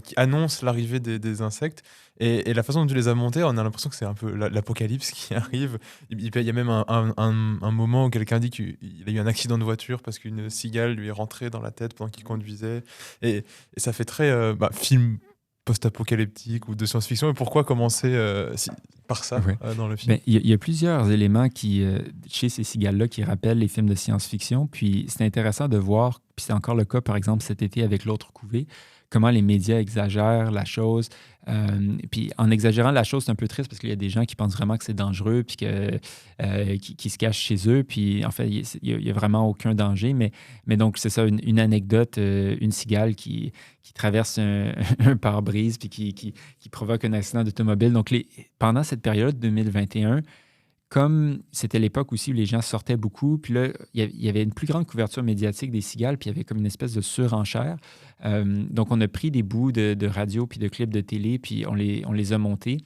qui annoncent l'arrivée des insectes. Et la façon dont tu les as montés, on a l'impression que c'est un peu l'apocalypse qui arrive. Il y a même un moment où quelqu'un dit qu'il a eu un accident de voiture parce qu'une cigale lui est rentrée dans la tête pendant qu'il conduisait. Et ça fait très film post-apocalyptique ou de science-fiction. Et pourquoi commencer par ça dans le film? Il y a plusieurs éléments chez ces cigales-là qui rappellent les films de science-fiction. Puis c'est intéressant de voir, puis c'est encore le cas, par exemple, cet été avec l'autre couvée, comment les médias exagèrent la chose. Puis en exagérant la chose, c'est un peu triste parce qu'il y a des gens qui pensent vraiment que c'est dangereux puis qui se cachent chez eux. Puis en fait, il n'y a vraiment aucun danger. Mais donc, c'est ça, une anecdote, une cigale qui traverse un pare-brise puis qui provoque un accident d'automobile. Donc, pendant cette période 2021, comme c'était l'époque aussi où les gens sortaient beaucoup, puis là, il y avait une plus grande couverture médiatique des cigales, puis il y avait comme une espèce de surenchère. Donc, on a pris des bouts de radio puis de clips de télé, puis on les a montés.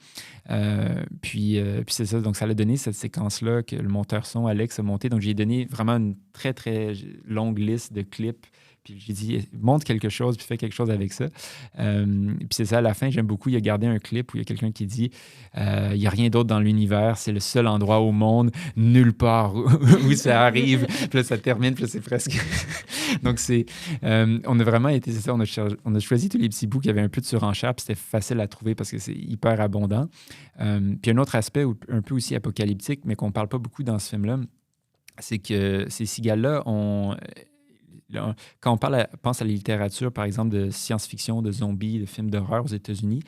Puis c'est ça, donc ça a donné cette séquence-là que le monteur son, Alex, a monté. Donc, j'ai donné vraiment une très, très longue liste de clips. Puis j'ai dit, montre quelque chose, puis fais quelque chose avec ça. Puis c'est ça, à la fin, j'aime beaucoup, il a gardé un clip où il y a quelqu'un qui dit, il n'y a rien d'autre dans l'univers, c'est le seul endroit au monde, nulle part où ça arrive. Puis là, ça termine, puis là, c'est presque... Donc, on a vraiment été, c'est ça, on a choisi tous les petits bouts qui avaient un peu de surenchère, puis c'était facile à trouver parce que c'est hyper abondant. Puis un autre aspect un peu aussi apocalyptique, mais qu'on ne parle pas beaucoup dans ce film-là, c'est que ces cigales-là quand on pense à la littérature, par exemple, de science-fiction, de zombies, de films d'horreur aux États-Unis,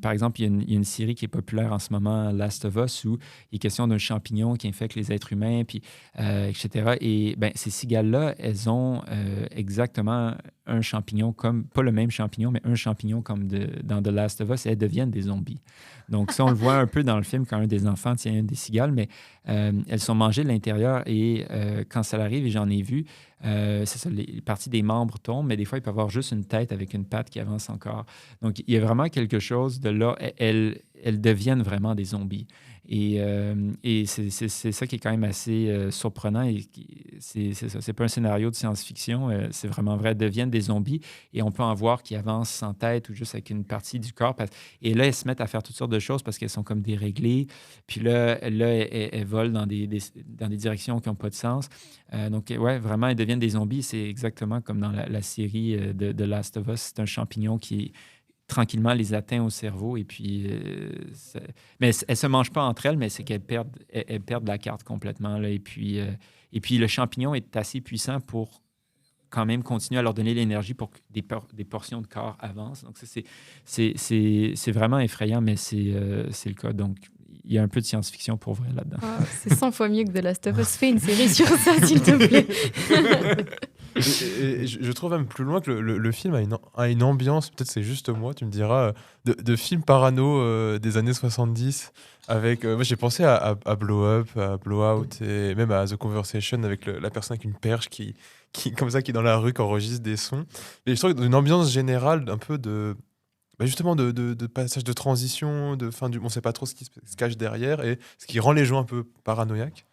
par exemple, il y a une série qui est populaire en ce moment, Last of Us, où il est question d'un champignon qui infecte les êtres humains, puis, etc. Et ben, ces cigales-là, elles ont exactement un champignon, pas le même champignon, mais un champignon comme dans The Last of Us, et elles deviennent des zombies. Donc ça, on le voit un peu dans le film quand un des enfants tient une des cigales, mais elles sont mangées de l'intérieur et quand ça arrive, et j'en ai vu, c'est ça, les parties des membres tombent, mais des fois, il peut y avoir juste une tête avec une patte qui avance encore. Donc, il y a vraiment quelque chose de là. Elles deviennent vraiment des zombies. Et c'est ça qui est quand même assez surprenant. Et c'est ça. C'est pas un scénario de science-fiction. C'est vraiment vrai. Elles deviennent des zombies et on peut en voir qui avancent sans tête ou juste avec une partie du corps. Et là, elles se mettent à faire toutes sortes de choses parce qu'elles sont comme déréglées. Puis là elles volent dans des directions qui n'ont pas de sens. Donc, ouais, vraiment, elles deviennent des zombies. C'est exactement comme dans la série de Last of Us. C'est un champignon qui tranquillement les atteint au cerveau. Et puis, mais elles ne se mangent pas entre elles, mais c'est qu'elles perdent la carte complètement. Là. Et puis, le champignon est assez puissant pour quand même continuer à leur donner l'énergie pour que des portions de corps avancent. Donc, ça, c'est vraiment effrayant, mais c'est le cas. Donc, il y a un peu de science-fiction pour vrai là-dedans. Oh, c'est 100 fois mieux que The Last of Us. Fais une série sur ça, s'il te plaît. Et je trouve même plus loin que le film a une ambiance, peut-être c'est juste moi, tu me diras, de film parano des années 70. Moi j'ai pensé à Blow Up, à Blowout et même à The Conversation avec la personne avec une perche qui comme ça, qui est dans la rue, qui enregistre des sons. Et je trouve une ambiance générale un peu justement de passage de transition, on sait pas trop ce qui se cache derrière et ce qui rend les gens un peu paranoïaques.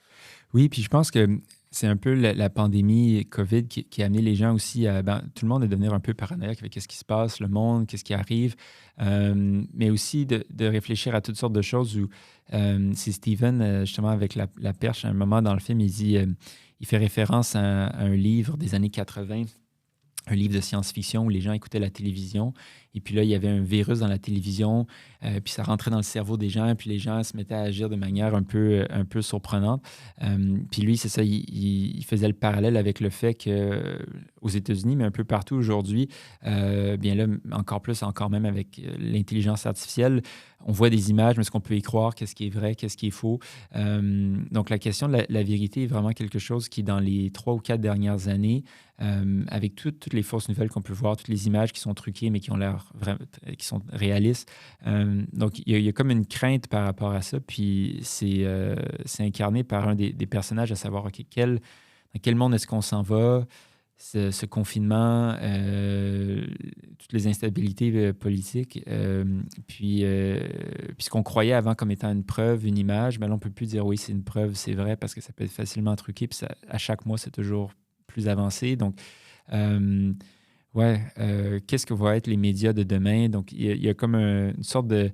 Oui, puis je pense que c'est un peu la pandémie COVID qui a amené les gens aussi à... tout le monde à devenir un peu paranoïaque avec ce qui se passe, le monde, qu'est-ce qui arrive, mais aussi de réfléchir à toutes sortes de choses où c'est Steven, justement, avec la perche, à un moment dans le film, il fait référence à un livre des années 80, un livre de science-fiction où les gens écoutaient la télévision. Et puis là, il y avait un virus dans la télévision, puis ça rentrait dans le cerveau des gens, puis les gens se mettaient à agir de manière un peu surprenante. Puis lui, c'est ça, il faisait le parallèle avec le fait qu'aux États-Unis, mais un peu partout aujourd'hui, bien là, encore même avec l'intelligence artificielle, on voit des images, mais est-ce qu'on peut y croire? Qu'est-ce qui est vrai? Qu'est-ce qui est faux? Donc, la question de la vérité est vraiment quelque chose qui, dans les 3 ou 4 dernières années, avec toutes les fausses nouvelles qu'on peut voir, toutes les images qui sont truquées, mais qui ont l'air qui sont réalistes. Donc, il y a comme une crainte par rapport à ça. Puis, c'est incarné par un des personnages, à savoir, OK, dans quel monde est-ce qu'on s'en va? Ce confinement, toutes les instabilités politiques, puis ce qu'on croyait avant comme étant une preuve, une image, mais là, on ne peut plus dire oui, c'est une preuve, c'est vrai, parce que ça peut être facilement truqué, puis à chaque mois, c'est toujours plus avancé. Donc, qu'est-ce que vont être les médias de demain? Donc, il y a comme une sorte de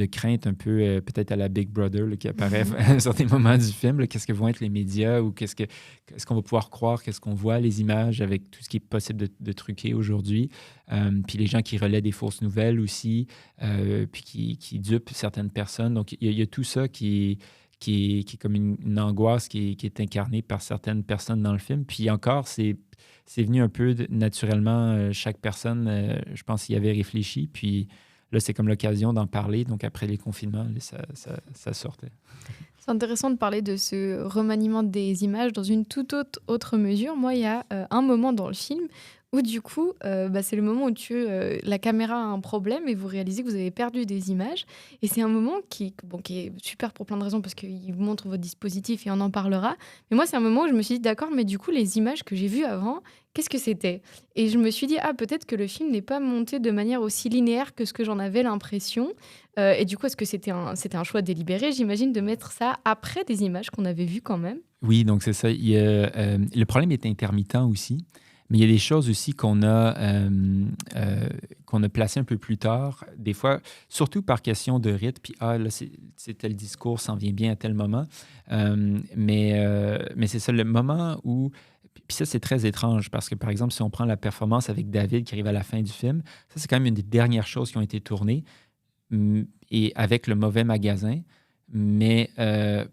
crainte un peu, peut-être à la Big Brother là, qui apparaît à un certain moment du film. Là, qu'est-ce que vont être les médias ou est-ce qu'on va pouvoir croire, qu'est-ce qu'on voit, les images avec tout ce qui est possible de truquer aujourd'hui. Puis les gens qui relaient des fausses nouvelles aussi, puis qui dupent certaines personnes. Donc, il y a tout ça qui est comme une angoisse qui est incarnée par certaines personnes dans le film. Puis encore, c'est venu un peu naturellement. Chaque personne, je pense, y avait réfléchi. Puis là, c'est comme l'occasion d'en parler. Donc, après les confinements, là, ça sortait. C'est intéressant de parler de ce remaniement des images dans une toute autre mesure. Moi, il y a un moment dans le film Ou du coup, c'est le moment où la caméra a un problème et vous réalisez que vous avez perdu des images et c'est un moment qui est super pour plein de raisons parce qu'il vous montre votre dispositif et on en parlera. Mais moi, c'est un moment où je me suis dit: «D'accord, mais du coup, les images que j'ai vues avant, qu'est-ce que c'était?» Et je me suis dit: «Ah, peut-être que le film n'est pas monté de manière aussi linéaire que ce que j'en avais l'impression». Et du coup, est-ce que c'était un choix délibéré, j'imagine, de mettre ça après des images qu'on avait vues quand même? Oui, donc c'est ça. Le problème est intermittent aussi, mais il y a des choses aussi qu'on a placées un peu plus tard, des fois, surtout par question de rythme, puis là, c'est tel discours, ça en vient bien à tel moment. Mais c'est ça, le moment où... Puis ça, c'est très étrange parce que, par exemple, si on prend la performance avec David qui arrive à la fin du film, ça, c'est quand même une des dernières choses qui ont été tournées. Et avec le mauvais magasin. Mais non,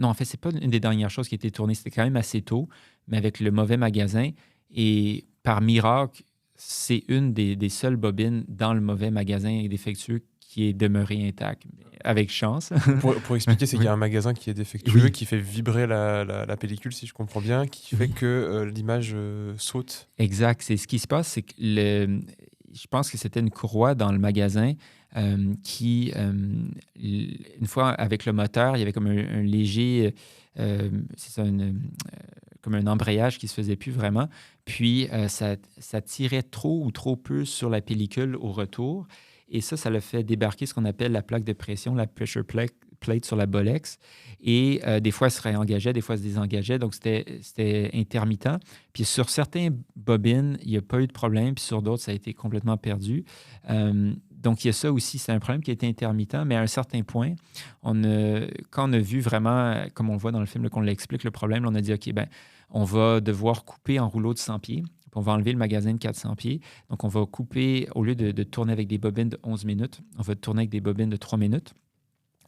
en fait, c'est pas une des dernières choses qui a été tournée. C'était quand même assez tôt, mais avec le mauvais magasin. Et par miracle, c'est une des seules bobines dans le mauvais magasin défectueux qui est demeurée intacte, avec chance. Pour expliquer, c'est qu'il y a un magasin qui est défectueux, Oui. qui fait vibrer la pellicule, si je comprends bien, qui fait Oui. que l'image saute. Exact. C'est ce qui se passe, c'est que je pense que c'était une courroie dans le magasin qui, une fois avec le moteur, il y avait comme un léger, c'est ça, comme un embrayage qui se faisait plus vraiment. Puis ça tirait trop ou trop peu sur la pellicule au retour. Et ça l'a fait débarquer ce qu'on appelle la plaque de pression, la pressure plate sur la Bolex. Et des fois, elle se réengageait, des fois, elle se désengageait. Donc, c'était intermittent. Puis sur certains bobines, il n'y a pas eu de problème. Puis sur d'autres, ça a été complètement perdu. Donc, il y a ça aussi. C'est un problème qui a été intermittent. Mais à un certain point, quand on a vu vraiment, comme on le voit dans le film, là, qu'on l'explique, le problème, là, on a dit, OK, ben, on va devoir couper en rouleau de 100 pieds. Puis on va enlever le magasin de 400 pieds. Donc, on va couper, au lieu de tourner avec des bobines de 11 minutes, on va tourner avec des bobines de 3 minutes.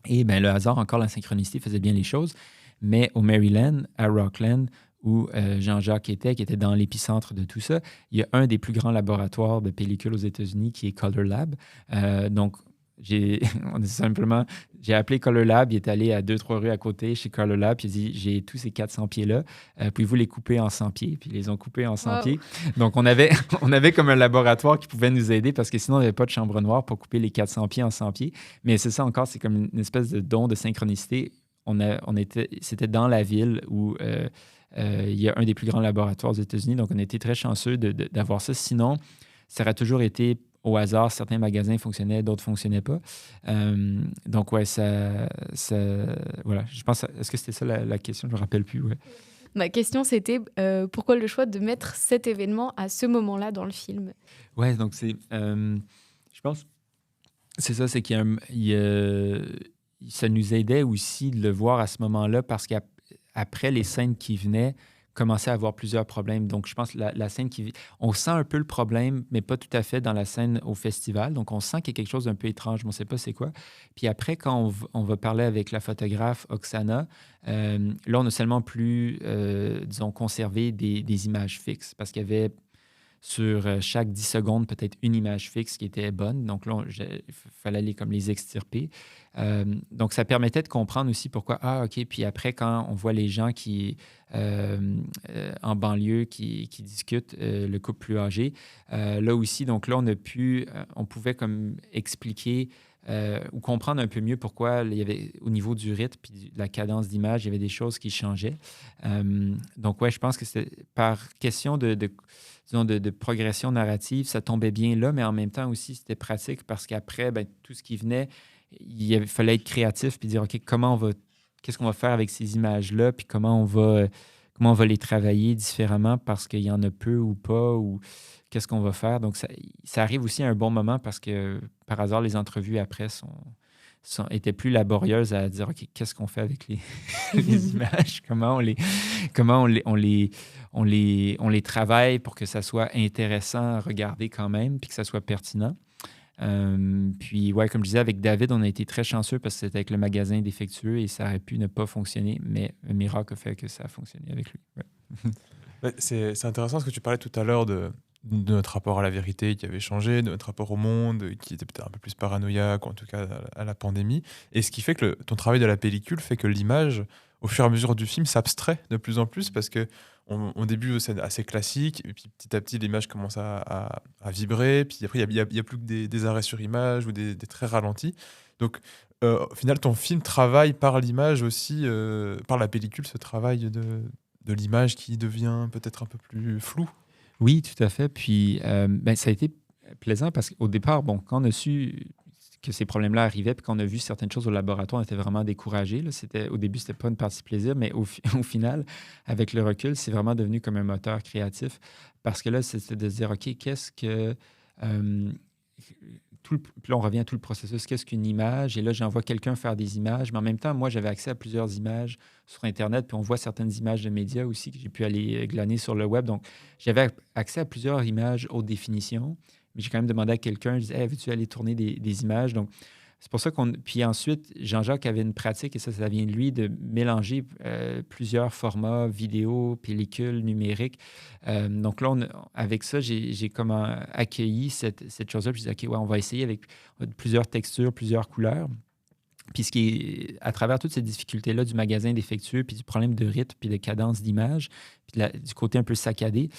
Et bien, le hasard, encore la synchronicité, faisait bien les choses. Mais au Maryland, à Rockland, où Jean-Jacques était, qui était dans l'épicentre de tout ça, il y a un des plus grands laboratoires de pellicules aux États-Unis qui est Color Lab. Donc, j'ai appelé Color Lab, il est allé à 2-3 rues à côté chez Color Lab, puis il a dit, j'ai tous ces 400 pieds-là, pouvez-vous les couper en 100 pieds? Puis ils les ont coupés en 100 Waouh! pieds. Donc, on avait comme un laboratoire qui pouvait nous aider parce que sinon, on n'avait pas de chambre noire pour couper les 400 pieds en 100 pieds. Mais c'est ça encore, c'est comme une espèce de don de synchronicité. C'était dans la ville où il y a un des plus grands laboratoires aux États-Unis, donc on a été très chanceux d'avoir ça. Sinon, ça aurait toujours été au hasard. Certains magasins fonctionnaient, d'autres ne fonctionnaient pas. Donc, ouais, voilà. Je pense, est-ce que c'était ça la question? Je ne me rappelle plus, ouais. Ma question, c'était pourquoi le choix de mettre cet événement à ce moment-là dans le film? Ouais, donc je pense, c'est ça, c'est ça nous aidait aussi de le voir à ce moment-là parce qu'après les scènes qui venaient, commençait à avoir plusieurs problèmes. Donc, je pense que la scène on sent un peu le problème, mais pas tout à fait dans la scène au festival. Donc, on sent qu'il y a quelque chose d'un peu étrange, mais on ne sait pas c'est quoi. Puis après, quand on va parler avec la photographe Oksana, là, on a seulement plus, disons, conservé des images fixes parce qu'il y avait sur chaque 10 secondes, peut-être une image fixe qui était bonne. Donc là, il fallait les extirper. Donc, ça permettait de comprendre aussi pourquoi, OK, puis après, quand on voit les gens en banlieue qui discutent, le couple plus âgé, là aussi, donc là, on pouvait comme expliquer ou comprendre un peu mieux pourquoi il y avait, au niveau du rythme puis de la cadence d'image, il y avait des choses qui changeaient. Donc, ouais, je pense que c'était par question disons, de progression narrative, ça tombait bien là, mais en même temps aussi, c'était pratique parce qu'après, ben, tout ce qui venait, fallait être créatif puis dire, OK, qu'est-ce qu'on va faire avec ces images-là, puis comment on va les travailler différemment parce qu'il y en a peu ou pas, ou qu'est-ce qu'on va faire. Donc, ça arrive aussi à un bon moment parce que, par hasard, les entrevues après étaient plus laborieuses à dire, OK, qu'est-ce qu'on fait avec les images? Comment on les travaille pour que ça soit intéressant à regarder quand même, puis que ça soit pertinent. Puis, ouais, comme je disais, avec David, on a été très chanceux parce que c'était avec le magasin défectueux et ça aurait pu ne pas fonctionner, mais un miracle a fait que ça a fonctionné avec lui. Ouais. Ouais, c'est intéressant ce que tu parlais tout à l'heure de notre rapport à la vérité qui avait changé, de notre rapport au monde qui était peut-être un peu plus paranoïaque, ou en tout cas à la pandémie. Et ce qui fait que ton travail de la pellicule fait que l'image, au fur et à mesure du film, s'abstrait de plus en plus parce que au début, c'est assez classique, et puis petit à petit, l'image commence à vibrer, puis après, il y a plus que des arrêts sur image ou des traits ralentis. Donc, au final, ton film travaille par l'image aussi, par la pellicule, ce travail de l'image qui devient peut-être un peu plus floue. Oui, tout à fait. Puis, ça a été plaisant parce qu'au départ, bon, quand on a su que ces problèmes-là arrivaient, puis qu'on a vu certaines choses au laboratoire, on était vraiment découragés. Là. Au début, c'était pas une partie plaisir, mais au final, avec le recul, c'est vraiment devenu comme un moteur créatif. Parce que là, c'était de se dire, OK, qu'est-ce que... puis là, on revient à tout le processus. Qu'est-ce qu'une image? Et là, j'envoie quelqu'un faire des images. Mais en même temps, moi, j'avais accès à plusieurs images sur Internet. Puis on voit certaines images de médias aussi que j'ai pu aller glaner sur le web. Donc, j'avais accès à plusieurs images haute définition. Mais j'ai quand même demandé à quelqu'un, je disais, hey, veux-tu aller tourner des images? Donc, c'est pour ça qu'on. Puis ensuite, Jean-Jacques avait une pratique, et ça vient de lui, de mélanger plusieurs formats vidéo, pellicule, numérique. Donc là, avec ça, j'ai comme accueilli cette chose-là. Puis je disais, OK, ouais, on va essayer avec plusieurs textures, plusieurs couleurs. Puis ce qui est, à travers toutes ces difficultés-là du magasin défectueux, puis du problème de rythme, puis de cadence d'image, puis du côté un peu saccadé,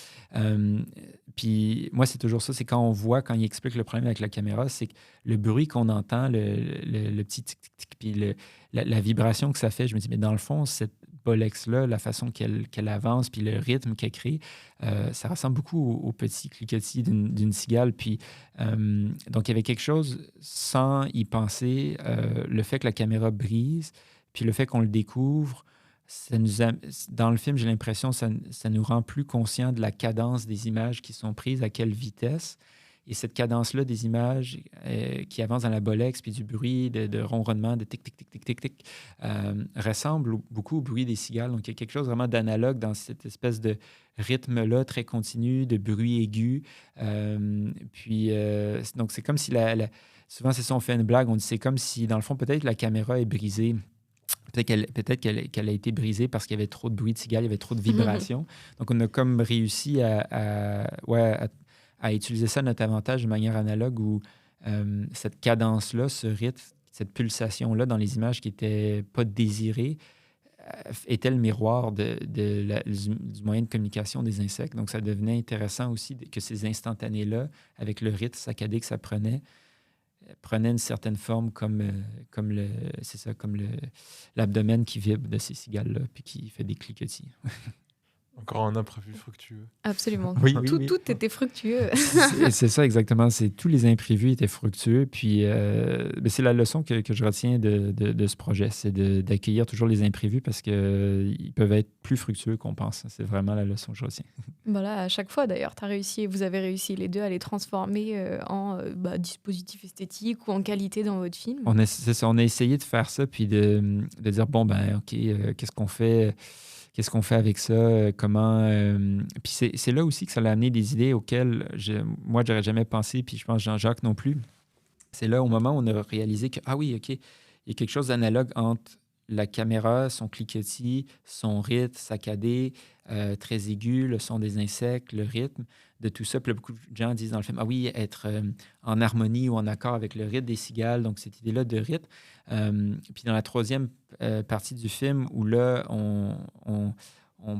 puis moi, c'est toujours ça, c'est quand il explique le problème avec la caméra, c'est que le bruit qu'on entend, le petit tic-tic-tic, puis la vibration que ça fait, je me dis, mais dans le fond, cette Bolex-là, la façon qu'elle avance, puis le rythme qu'elle crée, ça ressemble beaucoup au petit cliquetis d'une cigale. Puis, donc, il y avait quelque chose, sans y penser, le fait que la caméra brise, puis le fait qu'on le découvre, dans le film, j'ai l'impression que ça nous rend plus conscients de la cadence des images qui sont prises, à quelle vitesse. Et cette cadence-là des images qui avancent dans la Bolex, puis du bruit, de ronronnement, de tic, tic, tic, tic, tic, tic, ressemble beaucoup au bruit des cigales. Donc, il y a quelque chose vraiment d'analogue dans cette espèce de rythme-là, très continu, de bruit aigu. Donc, c'est comme si souvent, c'est ça, on fait une blague, on dit c'est comme si, dans le fond, peut-être la caméra est brisée. Peut-être qu'elle a été brisée parce qu'il y avait trop de bruit de cigale, il y avait trop de vibrations. Donc, on a comme réussi à utiliser ça à notre avantage de manière analogue où cette cadence-là, ce rythme, cette pulsation-là dans les images qui n'étaient pas désirées était le miroir du moyen de communication des insectes. Donc, ça devenait intéressant aussi que ces instantanés-là, avec le rythme saccadé que ça prenait une certaine forme comme l'abdomen qui vibre de ces cigales-là puis qui fait des cliquetis. Encore un imprévu fructueux. Absolument. Oui. Tout était fructueux. C'est ça, exactement. Tous les imprévus étaient fructueux. Puis, c'est la leçon que je retiens de ce projet, c'est d'accueillir toujours les imprévus parce qu'ils peuvent être plus fructueux qu'on pense. C'est vraiment la leçon que je retiens. Voilà, à chaque fois, d'ailleurs, vous avez réussi les deux à les transformer en dispositif esthétique ou en qualité dans votre film. On a essayé de faire ça, puis de dire, bon, ben, OK, qu'est-ce qu'on fait? Qu'est-ce qu'on fait avec ça? Comment... Puis c'est là aussi que ça a amené des idées auxquelles moi, j'aurais jamais pensé, puis je pense Jean-Jacques non plus. C'est là, au moment où on a réalisé que, ah oui, OK, il y a quelque chose d'analogue entre la caméra, son cliquetis, son rythme saccadé, très aigu, le son des insectes, le rythme, de tout ça. Puis là, beaucoup de gens disent dans le film, ah oui, être en harmonie ou en accord avec le rythme des cigales, donc cette idée-là de rythme. Puis dans la troisième partie du film, où là, on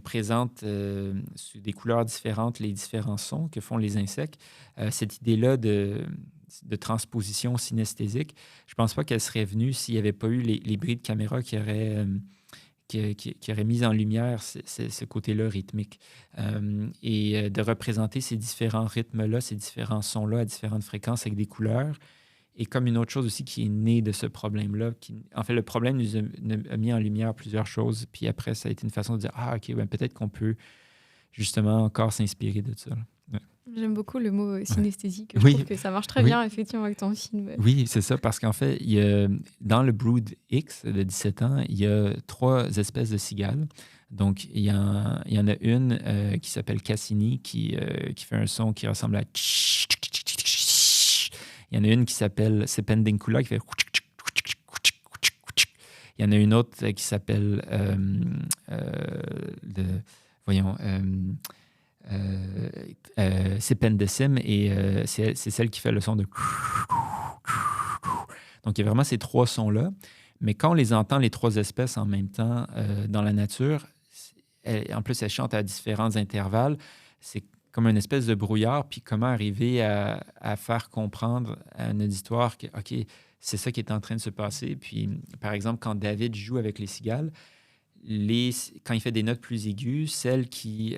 présente sous des couleurs différentes les différents sons que font les insectes, cette idée-là de transposition synesthésique, je ne pense pas qu'elle serait venue s'il n'y avait pas eu les bris de caméra qui auraient mis en lumière ce côté-là rythmique. Et de représenter ces différents rythmes-là, ces différents sons-là à différentes fréquences avec des couleurs. Et comme une autre chose aussi qui est née de ce problème-là, en fait, le problème nous a mis en lumière plusieurs choses. Puis après, ça a été une façon de dire, ah, OK, ben, peut-être qu'on peut justement encore s'inspirer de ça. Ouais. J'aime beaucoup le mot synesthésique. Je trouve que ça marche très bien, effectivement, avec ton film. Oui, c'est ça, parce qu'en fait, dans le Brood X de 17 ans, il y a 3 espèces de cigales. Donc, il y en a une qui s'appelle Cassini, qui fait un son qui ressemble à... Il y en a une qui s'appelle Sependincula, qui fait... Il y en a une autre qui s'appelle... Sependecim, et c'est celle qui fait le son de... Donc, il y a vraiment ces 3 sons-là. Mais quand on les entend, les trois espèces en même temps dans la nature, en plus, elles chantent à différents intervalles. C'est comme une espèce de brouillard. Puis comment arriver à faire comprendre à un auditoire que, OK, c'est ça qui est en train de se passer. Puis, par exemple, quand David joue avec les cigales, quand il fait des notes plus aiguës, celles qui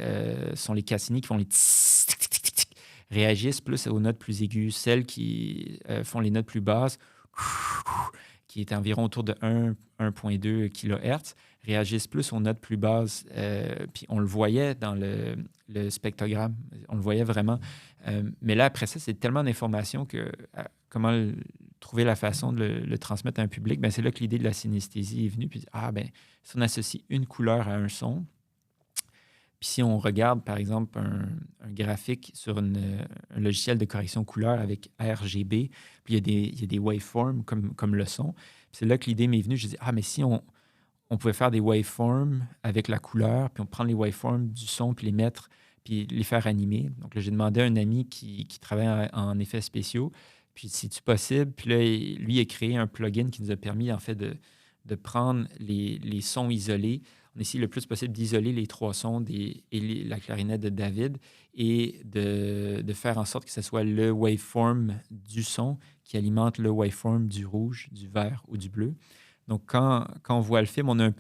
sont les Cassini, qui font les tss, tic, tic, tic, tic, tic, réagissent plus aux notes plus aiguës. Celles qui font les notes plus basses, qui est environ autour de 1,2 kHz, réagissent plus aux notes plus basses. Puis on le voyait dans le spectrogramme. On le voyait vraiment. Mais là, après ça, c'est tellement d'informations que comment trouver la façon de le transmettre à un public, ben, c'est là que l'idée de la synesthésie est venue. Puis, si on associe une couleur à un son, puis si on regarde, par exemple, un graphique sur un logiciel de correction couleur avec RGB, puis il y a des waveforms comme le son. Puis c'est là que l'idée m'est venue. Je dis, mais si on pouvait faire des waveforms avec la couleur, puis on prend les waveforms du son, puis les mettre, puis les faire animer. Donc là, j'ai demandé à un ami qui travaille en effets spéciaux, puis c'est-tu possible? Puis là, lui, il a créé un plugin qui nous a permis, en fait, de prendre les sons isolés. On essaie le plus possible d'isoler les trois sons la clarinette de David et de faire en sorte que ce soit le waveform du son qui alimente le waveform du rouge, du vert ou du bleu. Donc, quand on voit le film, on a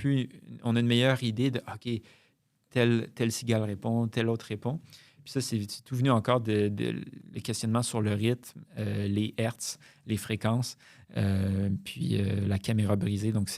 une meilleure idée de, OK, telle cigale répond, telle autre répond. Puis ça, c'est tout venu encore les questionnements sur le rythme, les hertz, les fréquences, puis la caméra brisée. Donc,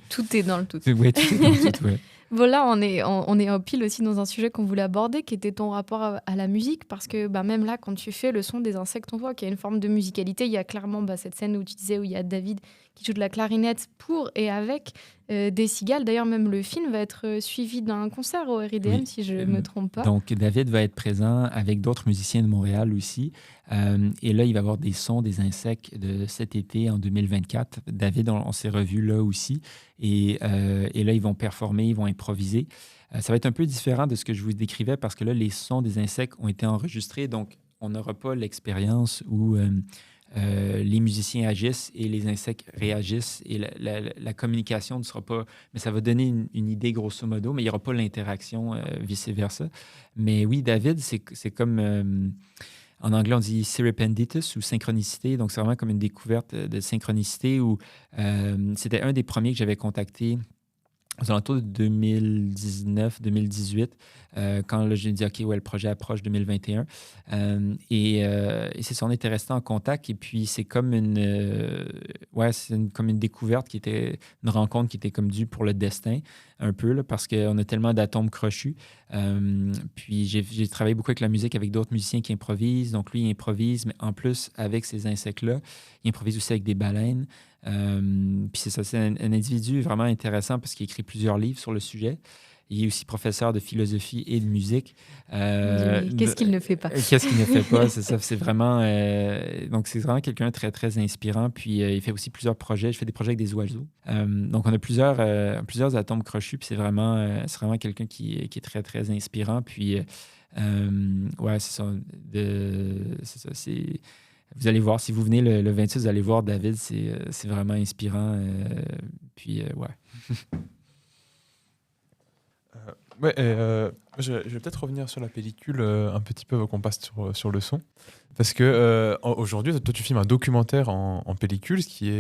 tout est dans le tout. Oui, tout est dans le tout, ouais. Voilà, on est au pile aussi dans un sujet qu'on voulait aborder, qui était ton rapport à la musique, parce que même là, quand tu fais le son des insectes, on voit qu'il y a une forme de musicalité. Il y a clairement cette scène où tu disais, où il y a David qui joue de la clarinette pour et avec des cigales. D'ailleurs, même le film va être suivi d'un concert au RIDM, oui, si je ne me trompe pas. Donc, David va être présent avec d'autres musiciens de Montréal aussi. Et là, il va y avoir des sons des insectes de cet été, en 2024. David, on s'est revus là aussi. Et là, ils vont performer, ils vont improviser. Ça va être un peu différent de ce que je vous décrivais parce que là, les sons des insectes ont été enregistrés. Donc, on n'aura pas l'expérience où les musiciens agissent et les insectes réagissent. Et la communication ne sera pas... Mais ça va donner une idée grosso modo, mais il n'y aura pas l'interaction vice-versa. Mais oui, David, c'est comme... en anglais, on dit serendipitous ou synchronicité. Donc, c'est vraiment comme une découverte de synchronicité où c'était un des premiers que j'avais contacté aux alentours de 2019-2018, quand là, j'ai dit, OK, ouais, le projet approche 2021. Et c'est ça, on était resté en contact. Et puis, c'est comme comme une découverte qui était, une rencontre qui était comme due pour le destin, un peu, là, parce qu'on a tellement d'atomes crochus. Puis, j'ai travaillé beaucoup avec la musique, avec d'autres musiciens qui improvisent. Donc, lui, il improvise, mais en plus, avec ces insectes-là, il improvise aussi avec des baleines. Puis c'est ça, c'est un individu vraiment intéressant parce qu'il écrit plusieurs livres sur le sujet. Il est aussi professeur de philosophie et de musique. Qu'est-ce qu'il ne fait pas? Qu'est-ce qu'il ne fait pas, c'est ça. C'est vraiment... donc, c'est vraiment quelqu'un de très, très inspirant. Puis, il fait aussi plusieurs projets. Je fais des projets avec des oiseaux. Donc, on a plusieurs atomes crochus. Puis, c'est vraiment quelqu'un qui est très, très inspirant. Puis, ouais, c'est ça. Vous allez voir, si vous venez le 26, vous allez voir David, c'est vraiment inspirant. Puis, ouais. Je vais peut-être revenir sur la pellicule un petit peu avant qu'on passe sur le son. Parce que aujourd'hui, toi, tu filmes un documentaire en pellicule, ce qui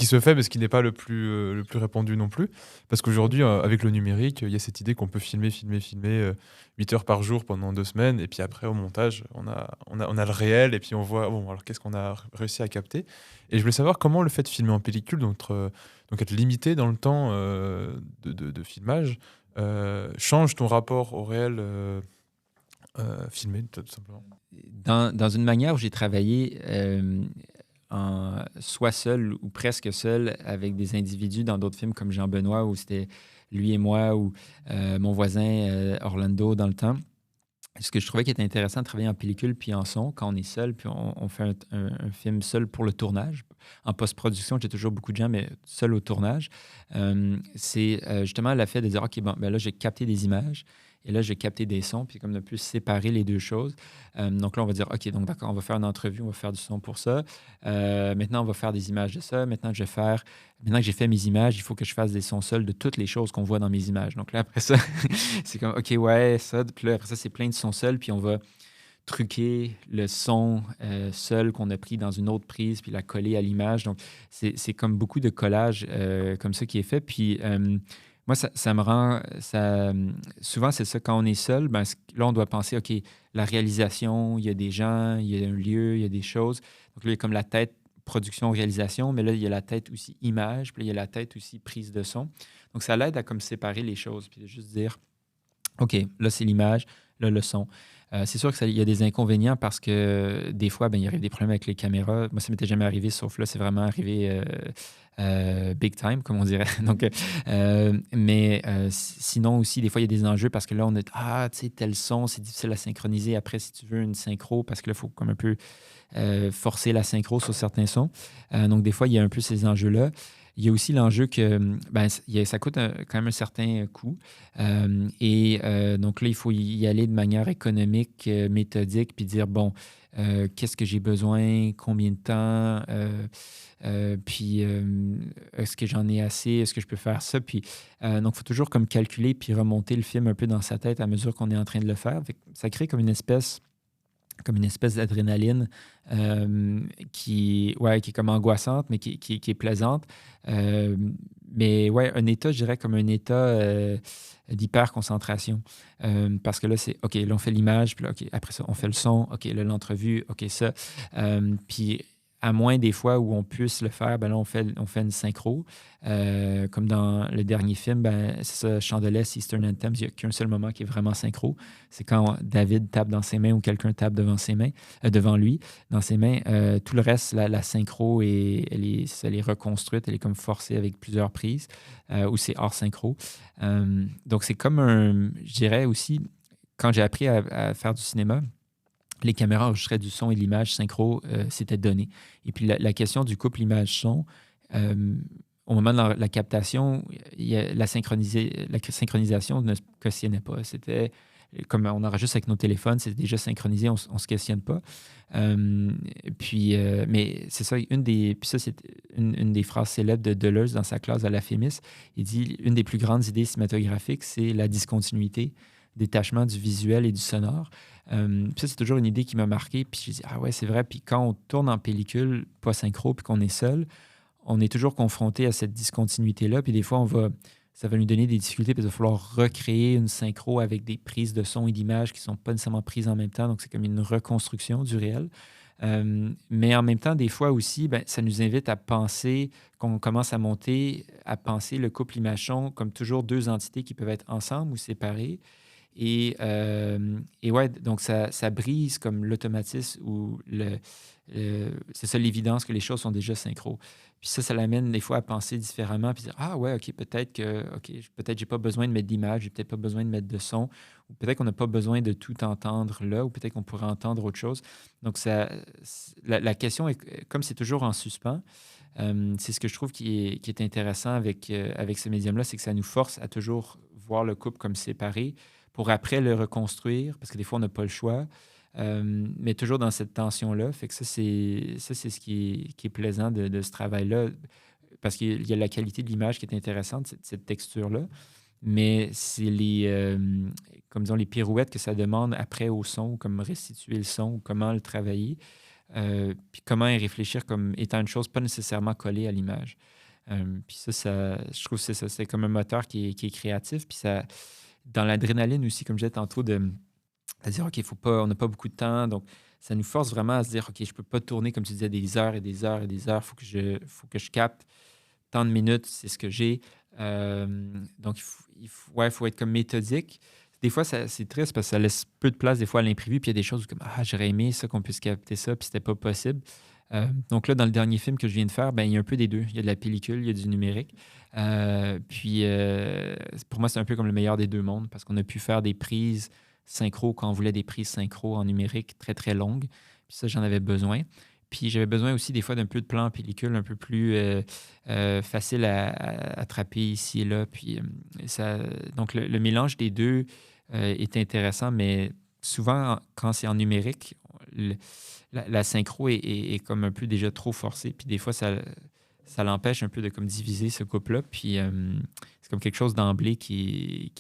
se fait, mais ce qui n'est pas le plus répandu non plus. Parce qu'aujourd'hui, avec le numérique, il y a cette idée qu'on peut filmer 8 heures par jour pendant 2 semaines. Et puis après, au montage, on a le réel et puis on voit, bon, alors qu'est-ce qu'on a réussi à capter. Et je voulais savoir comment le fait de filmer en pellicule, donc être limité dans le temps de filmage, change ton rapport au réel filmé, tout simplement. Dans une manière où j'ai travaillé soit seul ou presque seul avec des individus dans d'autres films comme Jean-Benoît, où c'était lui et moi, ou mon voisin Orlando dans le temps. Ce que je trouvais qui était intéressant de travailler en pellicule puis en son, quand on est seul, puis on fait un film seul pour le tournage. En post-production, j'ai toujours beaucoup de gens, mais seul au tournage. C'est justement le fait de dire, OK, bon, ben là, j'ai capté des images. Et là, j'ai capté des sons, puis comme de plus séparer les deux choses. Donc là, on va dire, OK, donc d'accord, on va faire une entrevue, on va faire du son pour ça. Maintenant, on va faire des images de ça. Maintenant que j'ai fait mes images, il faut que je fasse des sons seuls de toutes les choses qu'on voit dans mes images. Donc là, après ça, c'est comme, OK, ouais, ça. Puis là, après ça, c'est plein de sons seuls, puis on va truquer le son seul qu'on a pris dans une autre prise, puis la coller à l'image. Donc, c'est comme beaucoup de collage comme ça qui est fait. Puis, moi, ça me rend... souvent, c'est ça, quand on est seul, ben, là, on doit penser, OK, la réalisation, il y a des gens, il y a un lieu, il y a des choses. Donc là, il y a comme la tête production-réalisation, mais là, il y a la tête aussi image, puis là, il y a la tête aussi prise de son. Donc, ça l'aide à comme séparer les choses, puis de juste dire, OK, là, c'est l'image, là, le son. C'est sûr qu'il y a des inconvénients parce que des fois, ben, il arrive des problèmes avec les caméras. Moi, ça m'était jamais arrivé, sauf là, c'est vraiment arrivé big time, comme on dirait. Donc, sinon aussi, des fois, il y a des enjeux parce que là, on est, tu sais, tel son, c'est difficile à synchroniser. Après, si tu veux une synchro, parce que là, il faut comme un peu forcer la synchro sur certains sons. Donc, des fois, il y a un peu ces enjeux-là. Il y a aussi l'enjeu que ça coûte quand même un certain coût. Donc là, il faut y aller de manière économique, méthodique, puis dire, bon, qu'est-ce que j'ai besoin, combien de temps, puis est-ce que j'en ai assez, est-ce que je peux faire ça? Puis, donc, il faut toujours comme calculer puis remonter le film un peu dans sa tête à mesure qu'on est en train de le faire. Fait que ça crée comme une espèce d'adrénaline qui est comme angoissante, mais qui est plaisante. Mais ouais, un état, je dirais, comme un état d'hyper-concentration. Parce que là, c'est OK, là, on fait l'image, puis là, OK, après ça, on fait le son, OK, là, l'entrevue, OK, ça. Puis à moins des fois où on puisse le faire, ben là, on fait une synchro. Comme dans le dernier film, ben, c'est ça, Chant de l'Est, Eastern Anthems, il n'y a qu'un seul moment qui est vraiment synchro. C'est quand David tape dans ses mains ou quelqu'un tape devant lui, dans ses mains. Tout le reste, la synchro, elle est reconstruite, elle est comme forcée avec plusieurs prises, ou c'est hors synchro. Donc, c'est comme je dirais aussi, quand j'ai appris à faire du cinéma, les caméras enregistraient du son et de l'image synchro, c'était donné. Et puis la question du couple image-son, au moment de la captation, la synchronisation ne se questionnait pas. C'était comme on enregistre avec nos téléphones, c'est déjà synchronisé, on ne se questionne pas. Mais c'est ça, c'est une des phrases célèbres de Deleuze dans sa classe à la Fémis. Il dit une des plus grandes idées cinématographiques, c'est la discontinuité, détachement du visuel et du sonore. Ça, c'est toujours une idée qui m'a marqué. Puis je dis, ah ouais, c'est vrai. Puis quand on tourne en pellicule, pas synchro, puis qu'on est seul, on est toujours confronté à cette discontinuité-là. Puis des fois, ça va nous donner des difficultés, puis il va falloir recréer une synchro avec des prises de son et d'image qui ne sont pas nécessairement prises en même temps. Donc, c'est comme une reconstruction du réel. Mais en même temps, des fois aussi, ça nous invite à penser, qu'on commence à monter, à penser le couple image-son comme toujours deux entités qui peuvent être ensemble ou séparées. Et ouais, donc ça brise comme l'automatisme ou c'est ça l'évidence que les choses sont déjà synchro. Puis ça l'amène des fois à penser différemment, puis dire, ah ouais, OK, peut-être j'ai pas besoin de mettre d'image, j'ai peut-être pas besoin de mettre de son, ou peut-être qu'on n'a pas besoin de tout entendre là, ou peut-être qu'on pourrait entendre autre chose. Donc la question est, comme c'est toujours en suspens, c'est ce que je trouve qui est intéressant avec ce médium-là, c'est que ça nous force à toujours voir le couple comme séparé, pour après le reconstruire, parce que des fois, on n'a pas le choix, mais toujours dans cette tension-là. Fait que ça, c'est ce qui est plaisant de ce travail-là, parce qu'il y a la qualité de l'image qui est intéressante, cette texture-là, mais c'est comme disons, les pirouettes que ça demande après au son, comme restituer le son, comment le travailler, puis comment y réfléchir comme étant une chose pas nécessairement collée à l'image. Puis je trouve que c'est ça, c'est comme un moteur qui est créatif, puis ça dans l'adrénaline aussi, comme je disais tantôt, de dire, OK, on n'a pas beaucoup de temps. Donc, ça nous force vraiment à se dire, OK, je ne peux pas tourner, comme tu disais, des heures et des heures et des heures. Faut que je capte tant de minutes, c'est ce que j'ai. Donc, il faut être comme méthodique. Des fois, c'est triste parce que ça laisse peu de place des fois à l'imprévu. Puis il y a des choses comme, j'aurais aimé ça, qu'on puisse capter ça, puis c'était pas possible. Donc là, dans le dernier film que je viens de faire, il y a un peu des deux. Il y a de la pellicule, il y a du numérique. Pour moi, c'est un peu comme le meilleur des deux mondes parce qu'on a pu faire des prises synchro quand on voulait des prises synchro en numérique très, très longues. Puis ça, j'en avais besoin. Puis j'avais besoin aussi des fois d'un peu de plan en pellicule un peu plus facile à attraper ici et là. Puis donc le mélange des deux est intéressant, mais souvent, quand c'est en numérique, la synchro est comme un peu déjà trop forcée, puis des fois, ça l'empêche un peu de comme diviser ce couple-là, puis c'est comme quelque chose d'emblée qui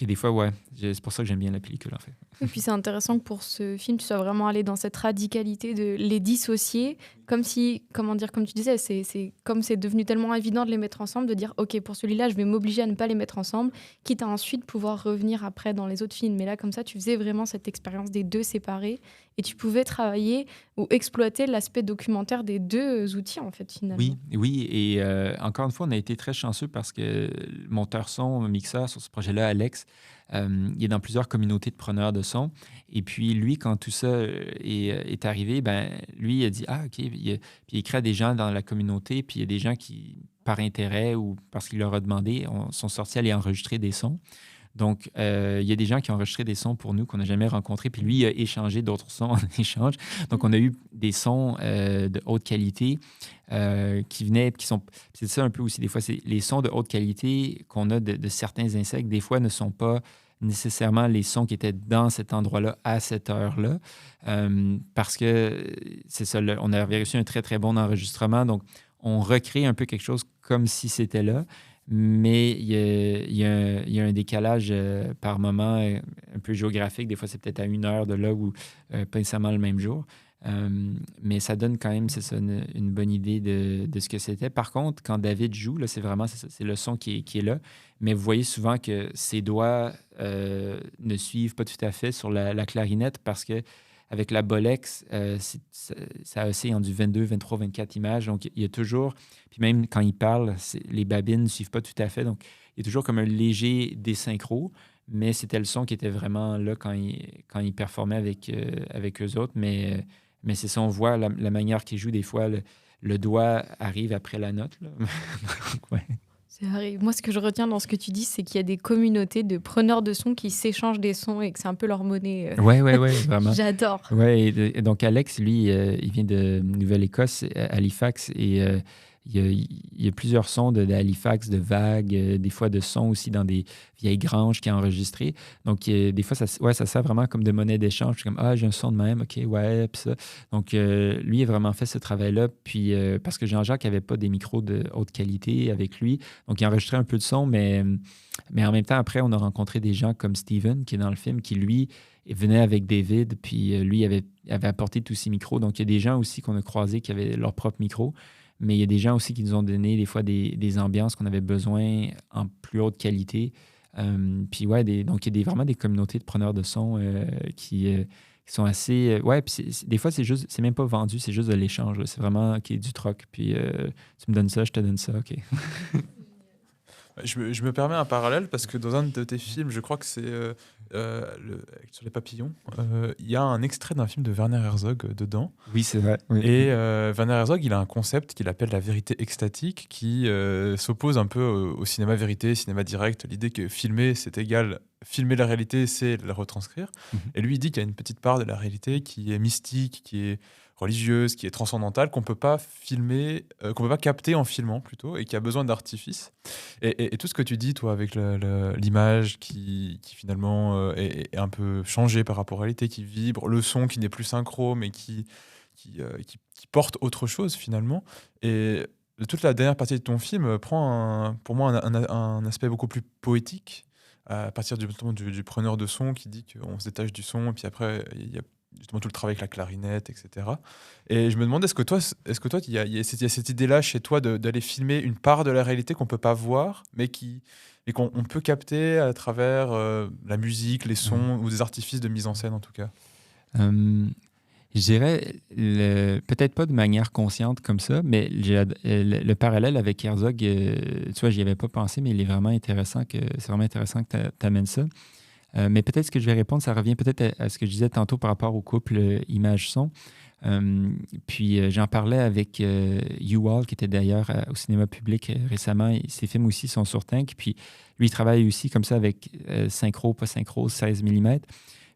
des fois, ouais, c'est pour ça que j'aime bien la pellicule, en fait. Et puis c'est intéressant que pour ce film, tu sois vraiment allé dans cette radicalité de les dissocier, comme si, comment dire, comme tu disais, c'est comme c'est devenu tellement évident de les mettre ensemble, de dire, OK, pour celui-là, je vais m'obliger à ne pas les mettre ensemble, quitte à ensuite pouvoir revenir après dans les autres films. Mais là, comme ça, tu faisais vraiment cette expérience des deux séparés et tu pouvais travailler ou exploiter l'aspect documentaire des deux outils, en fait, finalement. Oui, oui. Et encore une fois, on a été très chanceux parce que le monteur son, mixeur sur ce projet-là, Alex, il est dans plusieurs communautés de preneurs de son. Et puis, lui, quand tout ça est arrivé, ben, lui, il a dit, ah, OK. Puis il crée des gens dans la communauté, puis il y a des gens qui, par intérêt ou parce qu'il leur a demandé, sont sortis aller enregistrer des sons. Donc, il y a des gens qui ont enregistré des sons pour nous qu'on n'a jamais rencontrés, puis lui, il a échangé d'autres sons en échange. Donc, on a eu des sons de haute qualité qui venaient, qui sont... C'est ça un peu aussi, des fois, c'est les sons de haute qualité qu'on a de certains insectes, des fois, ne sont pas nécessairement les sons qui étaient dans cet endroit-là à cette heure-là, parce que c'est ça, on avait reçu un très, très bon enregistrement, donc on recrée un peu quelque chose comme si c'était là, mais il y a un décalage par moment un peu géographique. Des fois, c'est peut-être à 1 heure de là ou pas nécessairement le même jour. Mais ça donne quand même, c'est ça, une bonne idée de ce que c'était. Par contre, quand David joue, là, c'est vraiment c'est le son qui est là. Mais vous voyez souvent que ses doigts ne suivent pas tout à fait sur la clarinette parce que avec la Bolex, ça oscille en du 22, 23, 24 images. Donc, il y a toujours... Puis même quand il parle, les babines ne suivent pas tout à fait. Donc, il y a toujours comme un léger désynchro, mais c'était le son qui était vraiment là quand il performait avec eux autres. Mais c'est ça, on voit la manière qu'il joue. Des fois, le doigt arrive après la note. Là. Donc, ouais. Moi, ce que je retiens dans ce que tu dis, c'est qu'il y a des communautés de preneurs de sons qui s'échangent des sons et que c'est un peu leur monnaie. Ouais, vraiment. J'adore. Ouais, et donc Alex, lui, il vient de Nouvelle-Écosse, Halifax, et il y a plusieurs sons d'Halifax, de vagues, des fois de sons aussi dans des vieilles granges qu'il a enregistrées. Donc, des fois, ça sert vraiment comme de monnaie d'échange. C'est comme, ah, j'ai un son de même, OK, ouais, puis ça. Donc, lui a vraiment fait ce travail-là. Puis, parce que Jean-Jacques n'avait pas des micros de haute qualité avec lui. Donc, il enregistrait un peu de son, mais en même temps, après, on a rencontré des gens comme Steven, qui est dans le film, qui, lui, venait avec David, puis lui avait apporté tous ses micros. Donc, il y a des gens aussi qu'on a croisés qui avaient leur propre micro. Mais il y a des gens aussi qui nous ont donné des fois des ambiances qu'on avait besoin en plus haute qualité. Puis ouais, donc il y a vraiment des communautés de preneurs de son qui sont assez... ouais, puis des fois, c'est même pas vendu, c'est juste de l'échange. Là. C'est vraiment du troc. Puis tu me donnes ça, je te donne ça, OK. Je me permets un parallèle parce que dans un de tes films, je crois que c'est sur les papillons, il y a un extrait d'un film de Werner Herzog dedans. Oui, c'est vrai. Oui. Et Werner Herzog, il a un concept qu'il appelle la vérité extatique qui s'oppose un peu au cinéma vérité, cinéma direct. L'idée que filmer, c'est égal, filmer la réalité, c'est la retranscrire. Mm-hmm. Et lui, il dit qu'il y a une petite part de la réalité qui est mystique, qui est religieuse, qui est transcendantale, qu'on peut pas filmer, qu'on peut pas capter en filmant plutôt, et qui a besoin d'artifice. Et tout ce que tu dis, toi, avec l'image qui finalement est un peu changée par rapport à la réalité, qui vibre, le son qui n'est plus synchro, mais qui porte autre chose finalement. Et toute la dernière partie de ton film prend pour moi un aspect beaucoup plus poétique, à partir du preneur de son qui dit qu'on se détache du son, et puis après, il y a justement tout le travail avec la clarinette, etc. Et je me demande, est-ce que toi, il y a cette idée-là chez toi d'aller filmer une part de la réalité qu'on peut pas voir, mais qu'on peut capter à travers la musique, les sons, ou des artifices de mise en scène en tout cas? Je dirais, peut-être pas de manière consciente comme ça, mais le parallèle avec Herzog, tu vois, j'y avais pas pensé, mais c'est vraiment intéressant que tu amènes ça. Mais peut-être ce que je vais répondre, ça revient peut-être à ce que je disais tantôt par rapport au couple image-son. Puis j'en parlais avec Yuval, qui était d'ailleurs au cinéma public récemment. Ses films aussi sont sur Tank. Puis lui, il travaille aussi comme ça avec synchro, pas synchro, 16 mm.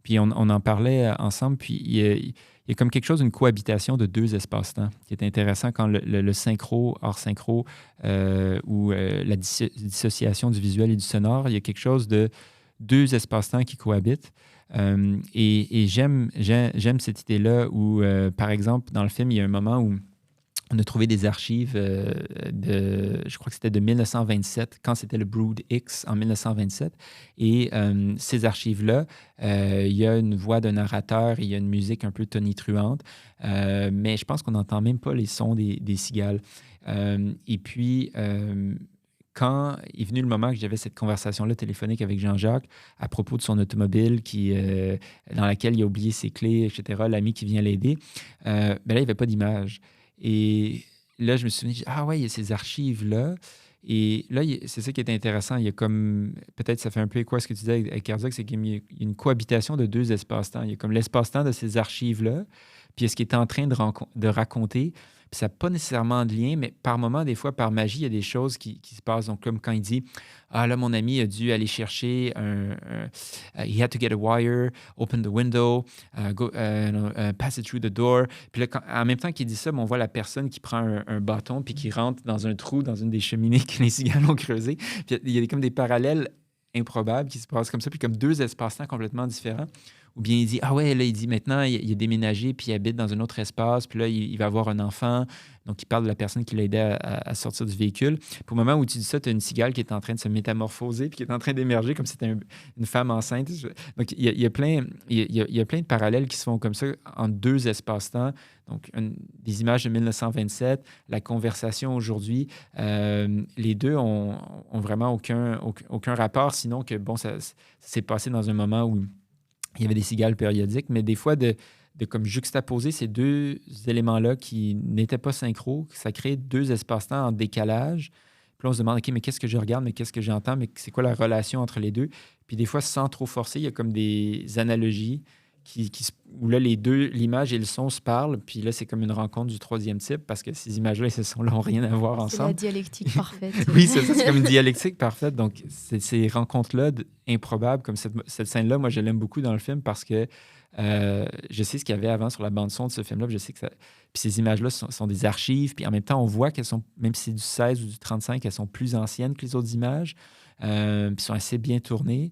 Puis on en parlait ensemble. Puis il y a comme quelque chose, une cohabitation de deux espaces-temps qui est intéressant quand le synchro, hors synchro, ou la dissociation du visuel et du sonore, il y a quelque chose de deux espaces-temps qui cohabitent. Et j'aime cette idée-là où, par exemple, dans le film, il y a un moment où on a trouvé des archives je crois que c'était de 1927, quand c'était le Brood X en 1927. Et ces archives-là, il y a une voix d'un narrateur, il y a une musique un peu tonitruante, mais je pense qu'on n'entend même pas les sons des cigales. Et puis, quand est venu le moment que j'avais cette conversation-là téléphonique avec Jean-Jacques à propos de son automobile dans laquelle il a oublié ses clés, etc., l'ami qui vient l'aider, ben là, il n'y avait pas d'image. Et là, je me suis dit, ah ouais, il y a ces archives-là. Et là, c'est ça qui est intéressant. Il y a comme, peut-être ça fait un peu écho à ce que tu disais avec Herzog, c'est qu'il y a une cohabitation de deux espaces-temps. Il y a comme l'espace-temps de ces archives-là, puis il y a ce qu'il est en train de raconter. Puis ça n'a pas nécessairement de lien, mais par moment, des fois, par magie, il y a des choses qui se passent. Donc, comme quand il dit, ah là, mon ami a dû aller chercher he had to get a wire, open the window, pass it through the door. Puis là, en même temps qu'il dit ça, on voit la personne qui prend un bâton puis qui rentre dans un trou dans une des cheminées que les cigales ont creusées. Puis il y a comme des parallèles improbables qui se passent comme ça, puis comme deux espaces-temps complètement différents. Ou bien il dit, ah ouais, là, il dit maintenant, il a déménagé, puis il habite dans un autre espace, puis là, il va avoir un enfant. Donc, il parle de la personne qui l'a aidé à sortir du véhicule. Puis au moment où tu dis ça, tu as une cigale qui est en train de se métamorphoser, puis qui est en train d'émerger comme si c'était une femme enceinte. Donc, il y a plein de parallèles qui se font comme ça en deux espaces-temps. Donc, des images de 1927, la conversation aujourd'hui, les deux ont vraiment aucun rapport, sinon que, bon, ça s'est passé dans un moment où il y avait des cigales périodiques, mais des fois, de comme juxtaposer ces deux éléments-là qui n'étaient pas synchro, ça crée deux espaces-temps en décalage. Puis là, on se demande, OK, mais qu'est-ce que je regarde, mais qu'est-ce que j'entends, mais c'est quoi la relation entre les deux? Puis des fois, sans trop forcer, il y a comme des analogies où là, l'image et le son se parlent, puis là, c'est comme une rencontre du troisième type, parce que ces images-là et ce son-là n'ont rien à voir ensemble. C'est la dialectique parfaite. Oui, c'est ça, c'est comme une dialectique parfaite. Donc, ces rencontres-là improbables, comme cette scène-là, moi, je l'aime beaucoup dans le film parce que je sais ce qu'il y avait avant sur la bande-son de ce film-là, puis je sais que puis ces images-là sont des archives, puis en même temps, on voit qu'elles sont, même si c'est du 16 ou du 35, elles sont plus anciennes que les autres images, puis sont assez bien tournées.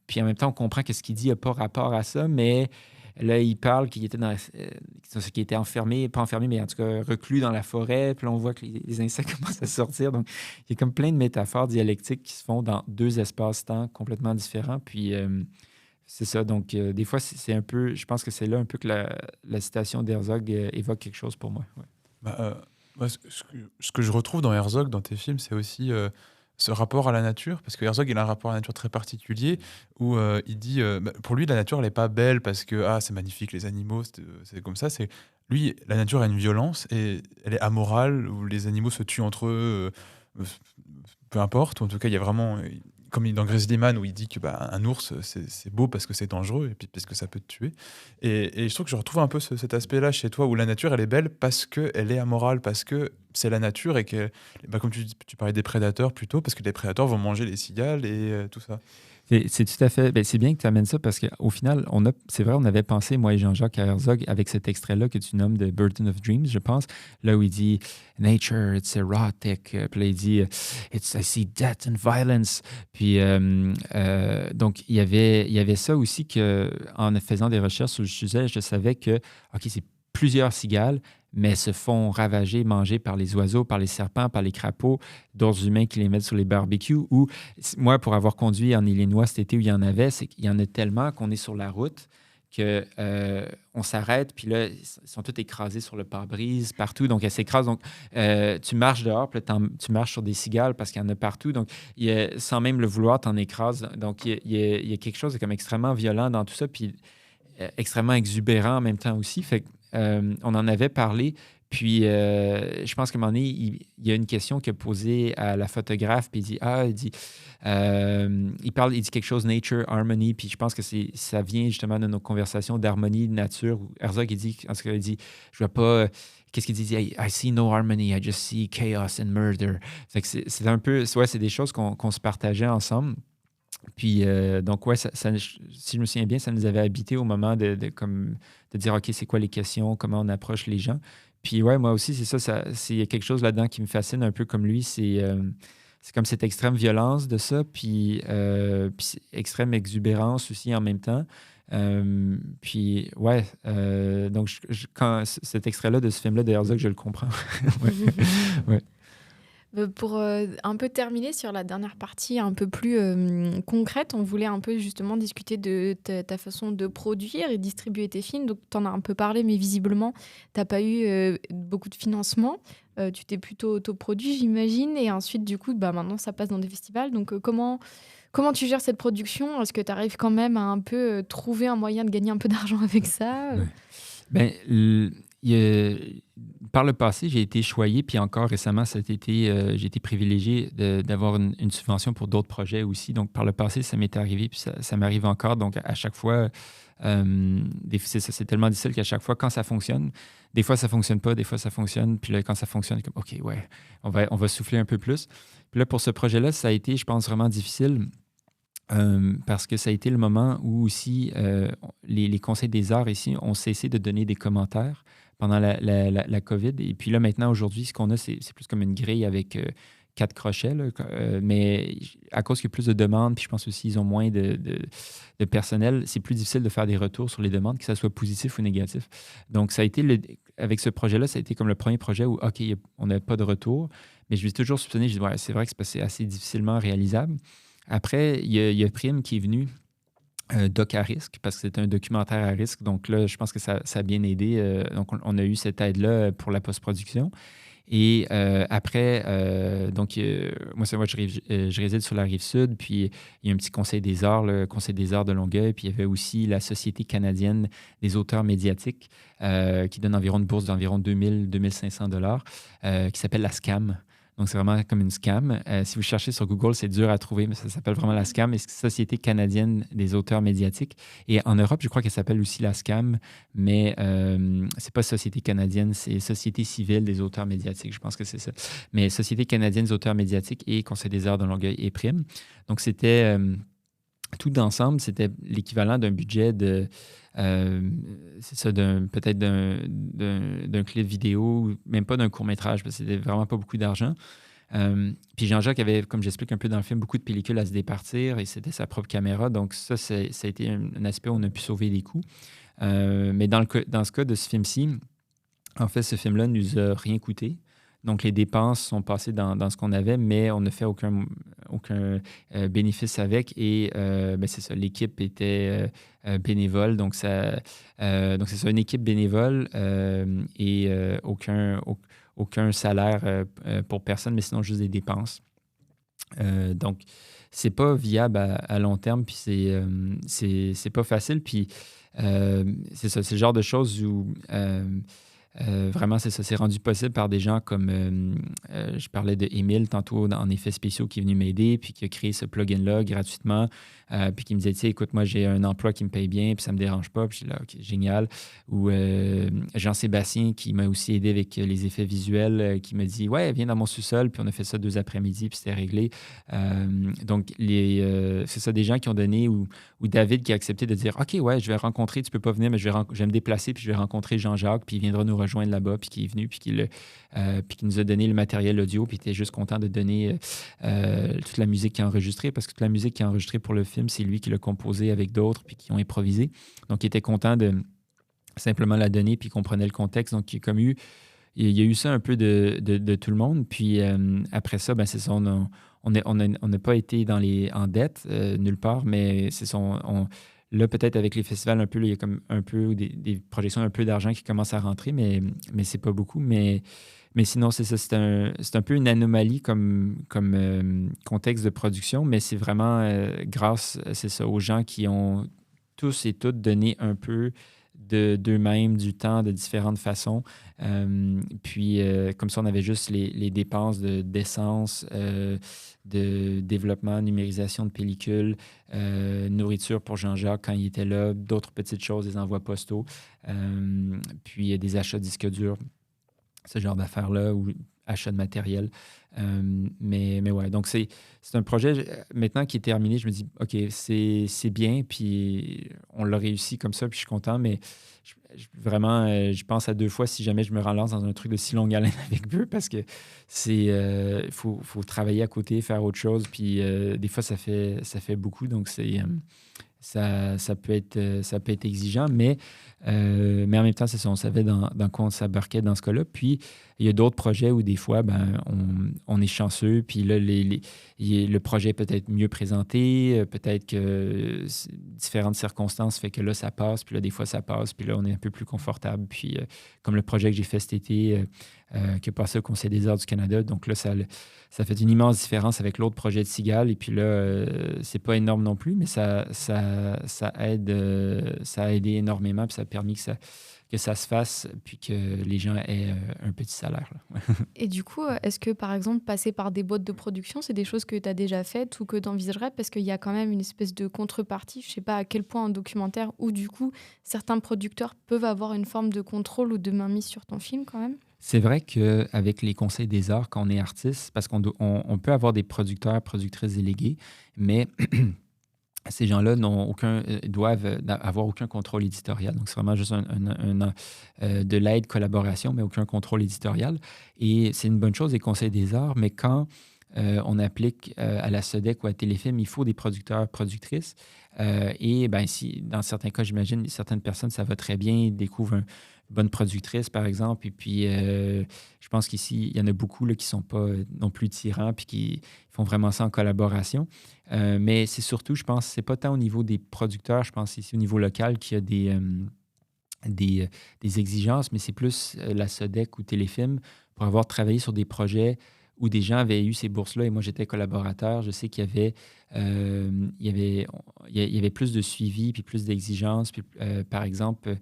Puis en même temps, on comprend que ce qu'il dit n'a pas rapport à ça, mais là, il parle qu'il était qu'il était enfermé, pas enfermé, mais en tout cas reclus dans la forêt. Puis là, on voit que les insectes commencent à sortir. Donc, il y a comme plein de métaphores dialectiques qui se font dans deux espaces-temps complètement différents. Puis, c'est ça. Donc, des fois, c'est un peu... Je pense que c'est là un peu que la citation d'Herzog évoque quelque chose pour moi. Ouais. Moi, ce que je retrouve dans Herzog, dans tes films, c'est aussi ce rapport à la nature, parce que Herzog, il a un rapport à la nature très particulier, où il dit, pour lui, la nature, elle n'est pas belle parce que c'est magnifique, les animaux, c'est comme ça. Lui, la nature a une violence et elle est amorale, où les animaux se tuent entre eux, peu importe. En tout cas, il y a vraiment, comme dans Grizzly Man, où il dit que un ours, c'est beau parce que c'est dangereux et puis parce que ça peut te tuer. Et je trouve que je retrouve un peu cet aspect-là chez toi, où la nature, elle est belle parce qu'elle est amorale, parce que c'est la nature et que, comme tu parlais des prédateurs plutôt, parce que les prédateurs vont manger les cigales et tout ça. C'est tout à fait... c'est bien que tu amènes ça parce qu'au final, c'est vrai, on avait pensé, moi et Jean-Jacques, à Herzog avec cet extrait-là que tu nommes de Burden of Dreams, je pense, là où il dit « Nature, it's erotic », puis là, il dit « I see death and violence ». Puis, donc, il y avait ça aussi qu'en faisant des recherches sur le sujet, je savais que, OK, c'est plusieurs cigales, mais se font ravager, manger par les oiseaux, par les serpents, par les crapauds, d'autres humains qui les mettent sur les barbecues. Ou moi, pour avoir conduit en Illinois cet été où il y en avait, c'est qu'il y en a tellement qu'on est sur la route qu'on s'arrête, puis là, ils sont tous écrasés sur le pare-brise, partout. Donc, elles s'écrasent. Donc, tu marches dehors, puis là, tu marches sur des cigales parce qu'il y en a partout. Donc, sans même le vouloir, t'en écrases. Donc, il y a quelque chose de comme extrêmement violent dans tout ça, puis extrêmement exubérant en même temps aussi. Fait que, on en avait parlé, puis je pense qu'à un moment donné, il y a une question qu'il a posée à la photographe, puis il dit, il dit quelque chose, nature, harmony, puis je pense que ça vient justement de nos conversations d'harmonie, de nature, où Herzog, il dit, je vois pas... Qu'est-ce qu'il dit? I see no harmony, I just see chaos and murder. Fait que c'est un peu... Ouais, c'est des choses qu'on se partageait ensemble. Puis, donc, ouais, si je me souviens bien, ça nous avait habité au moment de dire, OK, c'est quoi les questions, comment on approche les gens. Puis, ouais, moi aussi, c'est ça, il y a quelque chose là-dedans qui me fascine un peu comme lui, c'est c'est comme cette extrême violence de ça, puis extrême exubérance aussi en même temps. Puis, ouais, donc quand cet extrait-là de ce film-là, d'ailleurs, que je le comprends. Ouais. Ouais. Pour un peu terminer sur la dernière partie un peu plus concrète, on voulait un peu justement discuter de ta façon de produire et distribuer tes films. Donc, tu en as un peu parlé, mais visiblement, tu n'as pas eu beaucoup de financement. Tu t'es plutôt autoproduit, j'imagine. Et ensuite, du coup, bah, maintenant, ça passe dans des festivals. Donc, comment tu gères cette production? Est-ce que tu arrives quand même à un peu trouver un moyen de gagner un peu d'argent avec ça? Ouais. Ben, il y a- par le passé, j'ai été choyé, puis encore récemment, cet été, j'ai été privilégié d'avoir une subvention pour d'autres projets aussi. Donc, par le passé, ça m'est arrivé, puis ça m'arrive encore. Donc, à chaque fois, c'est tellement difficile qu'à chaque fois, quand ça fonctionne, des fois, ça fonctionne pas, des fois, ça fonctionne. Puis là, quand ça fonctionne, comme, OK, ouais, on va souffler un peu plus. Puis là, pour ce projet-là, ça a été, je pense, vraiment difficile. Parce que ça a été le moment où aussi les conseils des arts ici ont cessé de donner des commentaires pendant la COVID. Et puis là, maintenant, aujourd'hui, ce qu'on a, c'est plus comme une grille avec 4 crochets. Là, mais à cause qu'il y a plus de demandes, puis je pense aussi qu'ils ont moins de personnel, c'est plus difficile de faire des retours sur les demandes, que ce soit positif ou négatif. Donc, ça a été avec ce projet-là, ça a été comme le premier projet où, OK, on n'avait pas de retour. Mais je me suis toujours soupçonné, je dis, ouais, c'est vrai que c'est assez difficilement réalisable. Après, il y a Prime qui est venu, Doc à risque, parce que c'était un documentaire à risque. Donc là, je pense que ça a bien aidé. Donc, on a eu cette aide-là pour la post-production. Et après, donc, moi, je réside sur la rive sud, puis il y a un petit conseil des arts, le conseil des arts de Longueuil, puis il y avait aussi la Société canadienne des auteurs médiatiques, qui donne environ une bourse d'environ 2 500 $, qui s'appelle la SCAM. Donc, c'est vraiment comme une scam. Si vous cherchez sur Google, c'est dur à trouver, mais ça s'appelle vraiment la SCAM, et c'est Société canadienne des auteurs médiatiques. Et en Europe, je crois qu'elle s'appelle aussi la SCAM, mais c'est pas Société canadienne, c'est Société civile des auteurs médiatiques. Je pense que c'est ça. Mais Société canadienne des auteurs médiatiques et Conseil des arts de Longueuil et Prime. Donc, c'était tout d'ensemble, c'était l'équivalent d'un budget de. C'est ça, peut-être d'un clip vidéo, même pas d'un court-métrage, parce que c'était vraiment pas beaucoup d'argent. Puis Jean-Jacques avait, comme j'explique un peu dans le film, beaucoup de pellicules à se départir et c'était sa propre caméra. Donc, ça a été un aspect où on a pu sauver des coûts. Mais dans ce cas de ce film-ci, en fait, ce film-là ne nous a rien coûté. Donc, les dépenses sont passées dans ce qu'on avait, mais on n'a fait aucun bénéfice avec. Et ben, c'est ça, l'équipe était bénévole. Donc, c'est ça, une équipe bénévole et aucun salaire pour personne, mais sinon juste des dépenses. Donc, c'est pas viable à long terme, puis c'est pas facile. Puis, c'est ça, c'est le genre de choses où vraiment, c'est ça, c'est rendu possible par des gens comme, je parlais de Émile tantôt en effets spéciaux qui est venu m'aider, puis qui a créé ce plugin-là gratuitement, puis qui me disait, tu sais, écoute, moi, j'ai un emploi qui me paye bien, puis ça me dérange pas, puis je suis là, OK, génial. Ou Jean-Sébastien qui m'a aussi aidé avec les effets visuels, qui me dit, ouais, viens dans mon sous-sol, puis on a fait ça 2 après-midi, puis c'était réglé. Donc, c'est ça, des gens qui ont donné, ou David qui a accepté de dire, OK, ouais, je vais rencontrer, tu peux pas venir, mais je vais me déplacer, puis je vais rencontrer Jean-Jacques, puis il viendra nous rejoindre là-bas, puis qui est venu, puis qui nous a donné le matériel audio, puis il était juste content de donner toute la musique qui est enregistrée, parce que toute la musique qui est enregistrée pour le film, c'est lui qui l'a composée avec d'autres, puis qui ont improvisé. Donc, il était content de simplement la donner, puis il comprenait le contexte. Donc, il y a eu ça un peu de tout le monde. Puis après ça, ben, c'est ça, on n'a pas été en dette nulle part, mais c'est ça, là, peut-être avec les festivals, un peu, là, il y a comme un peu des projections, un peu d'argent qui commence à rentrer, mais c'est pas beaucoup. Mais sinon, c'est ça, c'est un peu une anomalie comme contexte de production, mais c'est vraiment grâce, c'est ça, aux gens qui ont tous et toutes donné un peu d'eux-mêmes, du temps de différentes façons. Puis, comme ça, on avait juste les dépenses d'essence, de développement, numérisation de pellicules, nourriture pour Jean-Jacques quand il était là, d'autres petites choses, des envois postaux, puis des achats disques durs, ce genre d'affaires-là. achat de matériel. Mais ouais, donc c'est un projet maintenant qui est terminé. Je me dis, OK, c'est bien, puis on l'a réussi comme ça, puis je suis content, mais vraiment, je pense à 2 fois si jamais je me relance dans un truc de si longue haleine avec eux, parce que faut travailler à côté, faire autre chose, puis des fois, ça fait beaucoup, donc ça peut être exigeant, mais en même temps, c'est ça, on savait dans quoi on s'embarquait dans ce cas-là. Puis, il y a d'autres projets où des fois, on est chanceux, puis là, le projet peut être mieux présenté, peut-être que différentes circonstances fait que là, ça passe, puis là, des fois, ça passe, puis là, on est un peu plus confortable. Puis, comme le projet que j'ai fait cet été, qui est passé au Conseil des arts du Canada, donc là, ça fait une immense différence avec l'autre projet de Cigale. Et puis là, c'est pas énorme non plus, mais ça aide, ça a aidé énormément, puis ça a permis que ça se fasse, puis que les gens aient un petit salaire, là. Et du coup, est-ce que, par exemple, passer par des boîtes de production, c'est des choses que tu as déjà faites ou que tu envisagerais? Parce qu'il y a quand même une espèce de contrepartie. Je sais pas à quel point un documentaire où, du coup, certains producteurs peuvent avoir une forme de contrôle ou de mainmise sur ton film quand même. C'est vrai qu'avec les conseils des arts, quand on est artiste, parce on peut avoir des producteurs, productrices délégués, mais ces gens-là doivent avoir aucun contrôle éditorial. Donc, c'est vraiment juste de l'aide, collaboration, mais aucun contrôle éditorial. Et c'est une bonne chose, les conseils des arts, mais quand on applique à la SODEC ou à Téléfilm, il faut des producteurs, productrices. Et si, dans certains cas, j'imagine, certaines personnes, ça va très bien, ils découvrent une bonne productrice, par exemple. Et puis, je pense qu'ici, il y en a beaucoup là, qui ne sont pas non plus tyrans puis qui font vraiment ça en collaboration. Mais c'est surtout, je pense, c'est pas tant au niveau des producteurs, je pense ici au niveau local qu'il y a des exigences, mais c'est plus la SODEC ou Téléfilm pour avoir travaillé sur des projets où des gens avaient eu ces bourses-là et moi, j'étais collaborateur. Je sais qu'il y avait plus de suivi puis plus d'exigences. Puis, par exemple,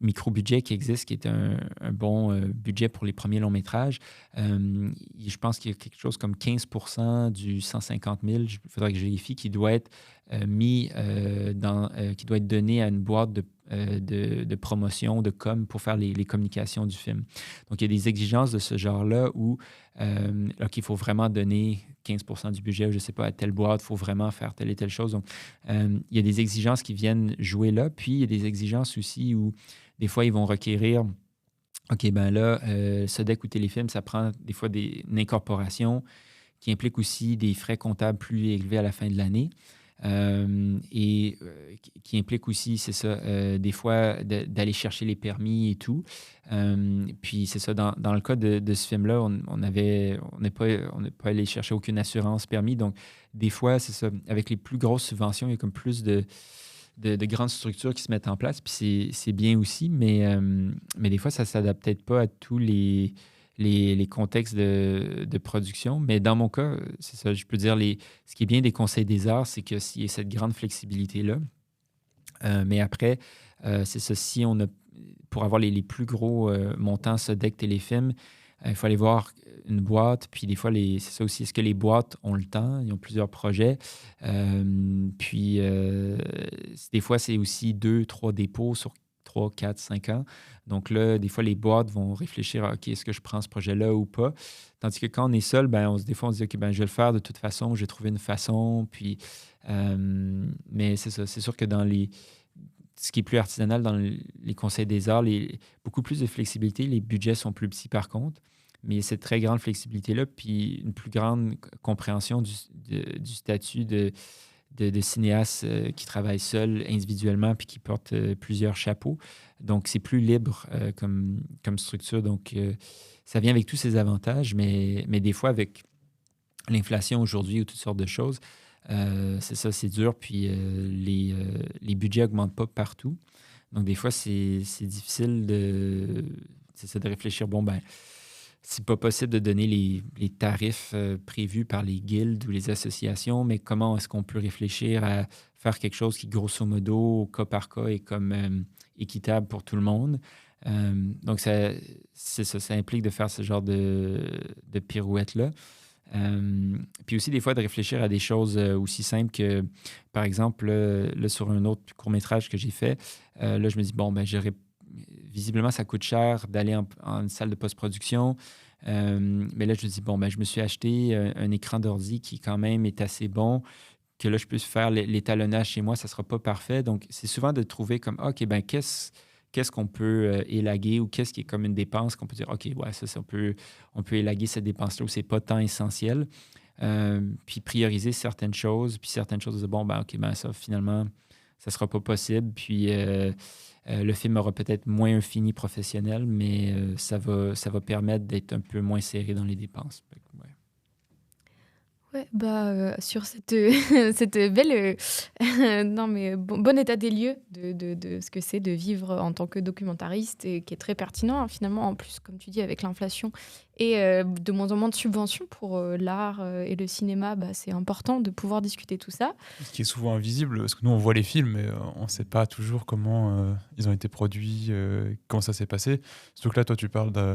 Micro-budget qui existe, qui est un bon budget pour les premiers longs métrages. Je pense qu'il y a quelque chose comme 15% du 150 000, il faudrait que je vérifie, qui doit être qui doit être donné à une boîte de promotion, de com pour faire les communications du film. Donc, il y a des exigences de ce genre-là où il faut vraiment donner 15% du budget, je ne sais pas, à telle boîte, il faut vraiment faire telle et telle chose. Donc, il y a des exigences qui viennent jouer là. Puis, il y a des exigences aussi où, des fois, ils vont requérir, OK, ben là, SODEC ou Téléfilm, ça prend des fois une incorporation qui implique aussi des frais comptables plus élevés à la fin de l'année. Qui implique aussi, c'est ça, des fois d'aller chercher les permis et tout. Puis c'est ça, dans le cas de ce film-là, on n'est pas allé chercher aucune assurance permis. Donc, des fois, c'est ça, avec les plus grosses subventions, il y a comme plus de grandes structures qui se mettent en place. Puis c'est bien aussi, mais des fois, ça ne s'adapte peut-être pas à tous les contextes de production. Mais dans mon cas, c'est ça, je peux dire, ce qui est bien des conseils des arts, c'est qu'il y a cette grande flexibilité-là. Mais après, c'est ça, si on a, pour avoir les plus gros montants SODEC Téléfilm, il faut aller voir une boîte. Puis des fois, c'est ça aussi, est-ce que les boîtes ont le temps? Ils ont plusieurs projets. Puis des fois, c'est aussi 2, 3 dépôts sur 3, 4, 5 ans. Donc là, des fois, les boîtes vont réfléchir à OK, est-ce que je prends ce projet-là ou pas? Tandis que quand on est seul, des fois, on se dit OK, je vais le faire de toute façon, je vais trouver une façon. Puis, mais c'est ça, c'est sûr que ce qui est plus artisanal dans les conseils des arts, beaucoup plus de flexibilité. Les budgets sont plus petits par contre, mais il y a cette très grande flexibilité-là, puis une plus grande compréhension du statut de cinéastes qui travaillent seuls individuellement puis qui portent plusieurs chapeaux. Donc, c'est plus libre comme structure. Donc, ça vient avec tous ces avantages, mais des fois, avec l'inflation aujourd'hui ou toutes sortes de choses, c'est ça, c'est dur. Puis, les budgets n'augmentent pas partout. Donc, des fois, c'est difficile de réfléchir, c'est pas possible de donner les tarifs prévus par les guildes ou les associations, mais comment est-ce qu'on peut réfléchir à faire quelque chose qui, grosso modo, au cas par cas, est comme équitable pour tout le monde? Donc, ça implique de faire ce genre de pirouette-là. Puis aussi, des fois, de réfléchir à des choses aussi simples que, par exemple, là, sur un autre court-métrage que j'ai fait, là, je me dis, visiblement, ça coûte cher d'aller en salle de post-production. Mais là, je me dis, bon, ben, je me suis acheté un écran d'ordi qui, quand même, est assez bon, que là, je peux faire l'étalonnage chez moi, ça ne sera pas parfait. Donc, c'est souvent de trouver comme, OK, ben, qu'est-ce qu'on peut élaguer ou qu'est-ce qui est comme une dépense qu'on peut dire, OK, ouais, ça on peut élaguer cette dépense-là où c'est pas tant essentiel. Puis prioriser certaines choses, puis certaines choses, bon, ben, OK, ben, ça, finalement, ça sera pas possible. Puis le film aura peut-être moins un fini professionnel, mais ça va permettre d'être un peu moins serré dans les dépenses. Fait que, ouais. Ouais, sur cette, cette belle, non mais bon état des lieux de ce que c'est de vivre en tant que documentariste et qui est très pertinent hein, finalement en plus comme tu dis avec l'inflation et de moins en moins de subventions pour l'art et le cinéma, c'est important de pouvoir discuter tout ça. Ce qui est souvent invisible, parce que nous on voit les films, mais on ne sait pas toujours comment ils ont été produits, comment ça s'est passé. Surtout que là, toi, tu parles de.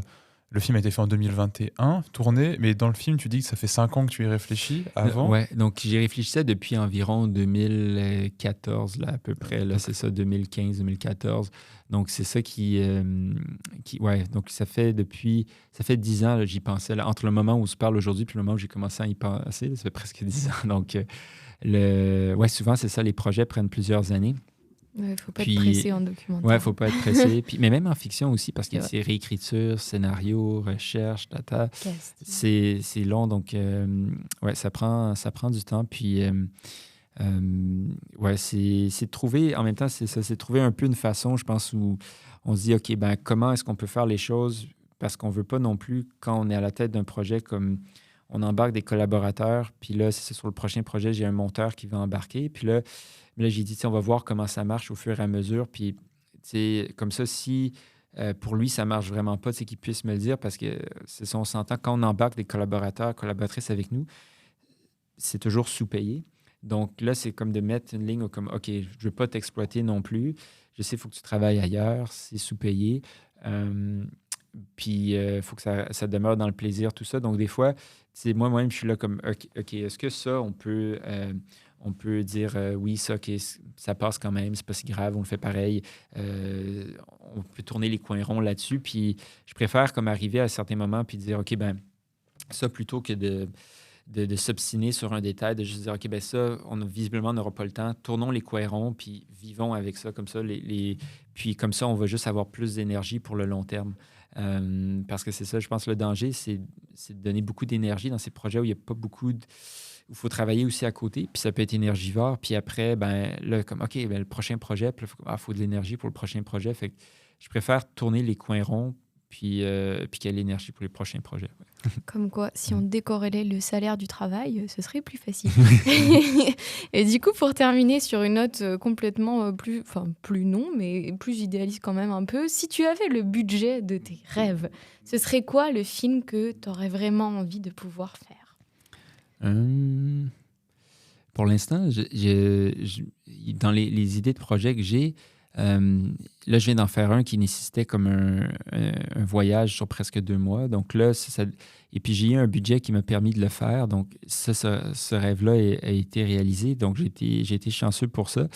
Le film a été fait en 2021, tourné, mais dans le film, tu dis que ça fait 5 ans que tu y réfléchis avant. Ouais, donc j'y réfléchissais depuis environ 2014, là, à peu près. Là, c'est ça, 2015-2014. Donc, c'est ça ouais, donc ça fait 10 ans, là, j'y pensais. Là, entre le moment où on se parle aujourd'hui puis le moment où j'ai commencé à y penser, là, ça fait presque 10 ans. Donc, ouais, souvent, c'est ça, les projets prennent plusieurs années. Ouais, faut pas être pressé en documentaire. Ouais, faut pas être pressé. Mais même en fiction aussi, parce que C'est vrai. c'est réécriture, scénario, recherche, Casting. c'est long. Donc, ouais, ça prend du temps. Puis, ouais, c'est de trouver, en même temps, c'est ça, c'est de trouver un peu une façon, je pense, où on se dit, OK, ben, comment est-ce qu'on peut faire les choses? Parce qu'on veut pas non plus, quand on est à la tête d'un projet, comme on embarque des collaborateurs, puis là, c'est sur le prochain projet, j'ai un monteur qui va embarquer. Puis là, j'ai dit, on va voir comment ça marche au fur et à mesure. Puis, comme ça, si pour lui, ça marche vraiment pas, qu'il puisse me le dire, parce que c'est ça, on s'entend, quand on embarque des collaborateurs, collaboratrices avec nous, c'est toujours sous-payé. Donc là, c'est comme de mettre une ligne où comme, OK, je ne veux pas t'exploiter non plus. Je sais, il faut que tu travailles ailleurs, c'est sous-payé. Puis, il faut que ça demeure dans le plaisir, tout ça. Donc, des fois, moi-même, je suis là comme, OK, est-ce que ça, on peut dire oui, ça, OK, ça passe quand même, c'est pas si grave, on le fait pareil. On peut tourner les coins ronds là-dessus. Puis, je préfère comme arriver à certains moments puis dire, OK, ben ça, plutôt que de s'obstiner sur un détail, de juste dire, OK, ben ça, visiblement, on n'aura pas le temps. Tournons les coins ronds, puis vivons avec ça, comme ça. Puis comme ça, on va juste avoir plus d'énergie pour le long terme. Parce que c'est ça, je pense, le danger, c'est de donner beaucoup d'énergie dans ces projets où il n'y a pas beaucoup où il faut travailler aussi à côté, puis ça peut être énergivore. Puis après, ben là, comme, OK, ben, le prochain projet, puis il faut de l'énergie pour le prochain projet. Fait que je préfère tourner les coins ronds, puis qu'il y ait l'énergie pour les prochains projets. Ouais. Comme quoi, si on décorrélait le salaire du travail, ce serait plus facile. Et du coup, pour terminer sur une note complètement plus non, mais plus idéaliste quand même un peu, si tu avais le budget de tes rêves, ce serait quoi le film que tu aurais vraiment envie de pouvoir faire? Pour l'instant, dans les idées de projet que j'ai, là, je viens d'en faire un qui nécessitait comme un voyage sur presque 2 mois. Donc là, et puis j'ai eu un budget qui m'a permis de le faire. Donc ce rêve-là a été réalisé. Donc j'ai été chanceux pour ça.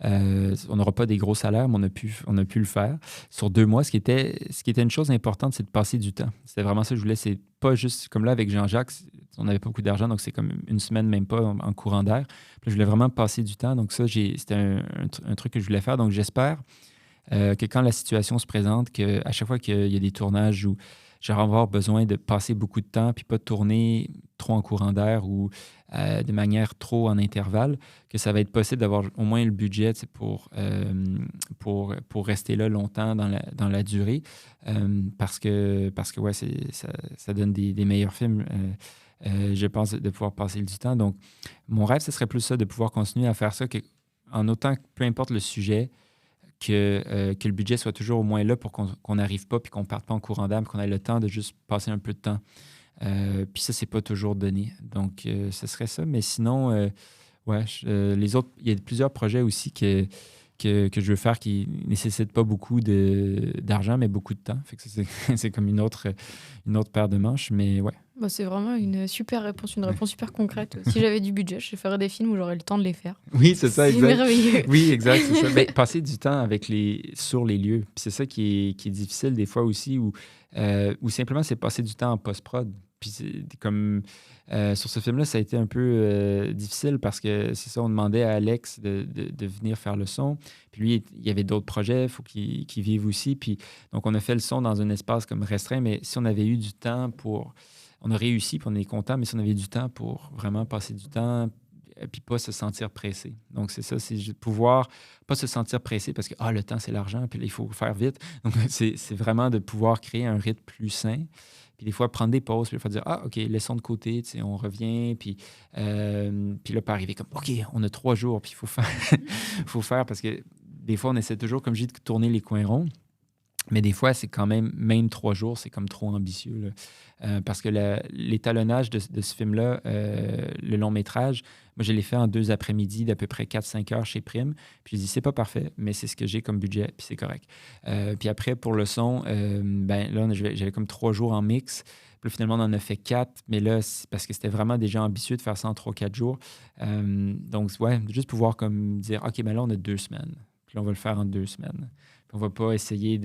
On n'aura pas des gros salaires, mais on a pu le faire sur 2 mois. Ce qui était une chose importante, c'est de passer du temps. C'était vraiment ça que je voulais. C'est pas juste comme là avec Jean-Jacques, on n'avait pas beaucoup d'argent, donc c'est comme une semaine, même pas en courant d'air. Puis je voulais vraiment passer du temps. Donc ça, c'était un truc que je voulais faire. Donc j'espère que quand la situation se présente, qu'à chaque fois qu'il y a des tournages où j'aurai avoir besoin de passer beaucoup de temps puis pas de tourner trop en courant d'air ou de manière trop en intervalle, que ça va être possible d'avoir au moins le budget pour rester là longtemps dans la durée. Parce que ouais, ça donne des meilleurs films. Je pense de pouvoir passer du temps. Donc, mon rêve, ce serait plus ça, de pouvoir continuer à faire ça, en autant que peu importe le sujet, que le budget soit toujours au moins là pour qu'on n'arrive pas puis qu'on ne parte pas en courant d'âme, qu'on ait le temps de juste passer un peu de temps. Puis ça, c'est pas toujours donné. Donc, ce serait ça. Mais sinon, ouais, les autres, il y a plusieurs projets aussi que je veux faire qui ne nécessitent pas beaucoup d'argent, mais beaucoup de temps. Fait que c'est comme une autre paire de manches. Mais ouais, Bah, c'est vraiment une super réponse, une réponse super concrète. Si j'avais du budget, je ferais des films où j'aurais le temps de les faire. Oui, c'est ça, C'est exact. merveilleux. Oui, exact, c'est ça. Ben, passer du temps avec sur les lieux. Puis c'est ça qui est difficile des fois aussi, ou simplement c'est passer du temps en post-prod. Puis c'est comme sur ce film-là, ça a été un peu difficile parce que c'est ça, on demandait à Alex de venir faire le son. Puis lui, il y avait d'autres projets, il faut qu'il vive aussi. Puis donc on a fait le son dans un espace comme restreint, mais si on avait eu du temps pour... On a réussi, puis on est content, mais si on avait du temps pour vraiment passer du temps, puis pas se sentir pressé. Donc, c'est ça, c'est pouvoir pas se sentir pressé parce que le temps, c'est l'argent, puis là, il faut faire vite. Donc, c'est vraiment de pouvoir créer un rythme plus sain. Puis des fois, prendre des pauses, puis faire dire, OK, laissons de côté, on revient, puis là, pas arriver comme, OK, on a 3 jours, puis il faut faire, faut faire, parce que des fois, on essaie toujours, comme je dis, de tourner les coins ronds. Mais des fois, c'est quand même 3 jours, c'est comme trop ambitieux. Là. Parce que l'étalonnage de ce film-là, le long métrage, moi, je l'ai fait en 2 après-midi d'à peu près 4-5 heures chez Prime. Puis je dis, c'est pas parfait, mais c'est ce que j'ai comme budget, puis c'est correct. Puis après, pour le son, là, j'avais comme 3 jours en mix. Puis là, finalement, on en a fait 4, mais là, c'est parce que c'était vraiment déjà ambitieux de faire ça en 3-4 jours. Donc, ouais, juste pouvoir comme dire, OK, ben là, on a 2 semaines. Puis là, on va le faire en 2 semaines. On ne va pas essayer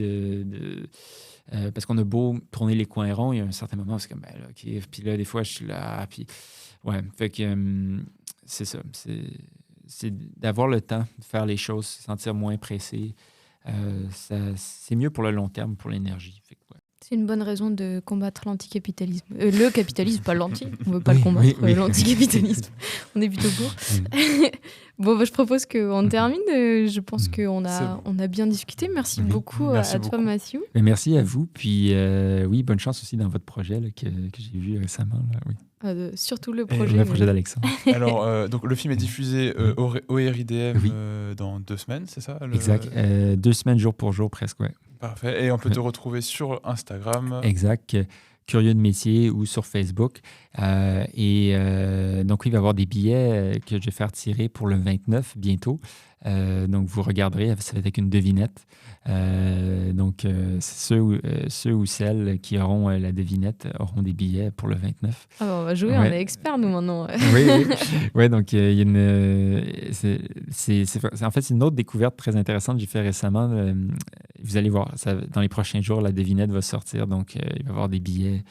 parce qu'on a beau tourner les coins ronds, il y a un certain moment où c'est comme, OK. Puis là, des fois, je suis là. Puis, ouais, fait que c'est ça. C'est d'avoir le temps de faire les choses, se sentir moins pressé. C'est mieux pour le long terme, pour l'énergie. Fait que, ouais. C'est une bonne raison de combattre l'anticapitalisme. Le capitalisme, pas l'anti. On ne veut pas le combattre, l'anticapitalisme. On est plutôt pour. Bon, je propose qu'on termine. Je pense qu'on a bien discuté. Merci beaucoup à toi, Matthew. Merci à vous. Puis, oui, bonne chance aussi dans votre projet là, que j'ai vu récemment. Là, oui. Surtout le projet. Le projet d'Alexandre. Alors, donc, le film est diffusé au RIDM dans 2 semaines, c'est ça Exact. 2 semaines, jour pour jour, presque, ouais. Parfait. Et on peut te retrouver sur Instagram. Exact. Curieux de métier ou sur Facebook. Donc, il va y avoir des billets que je vais faire tirer pour le 29 bientôt. Donc, vous regarderez, ça va être avec une devinette. Donc, ceux ou celles qui auront la devinette auront des billets pour le 29. Ah on va jouer, on est experts, nous, maintenant. Oui, donc il y a une... en fait, c'est une autre découverte très intéressante que j'ai fait récemment. Vous allez voir, dans les prochains jours, la devinette va sortir. Donc, il va y avoir des billets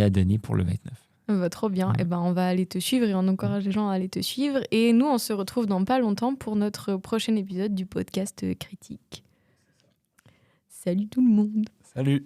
à donner pour le 29. Trop bien. Ouais. On va aller te suivre et on encourage les gens à aller te suivre. Et nous, on se retrouve dans pas longtemps pour notre prochain épisode du podcast Critique. Salut tout le monde. Salut.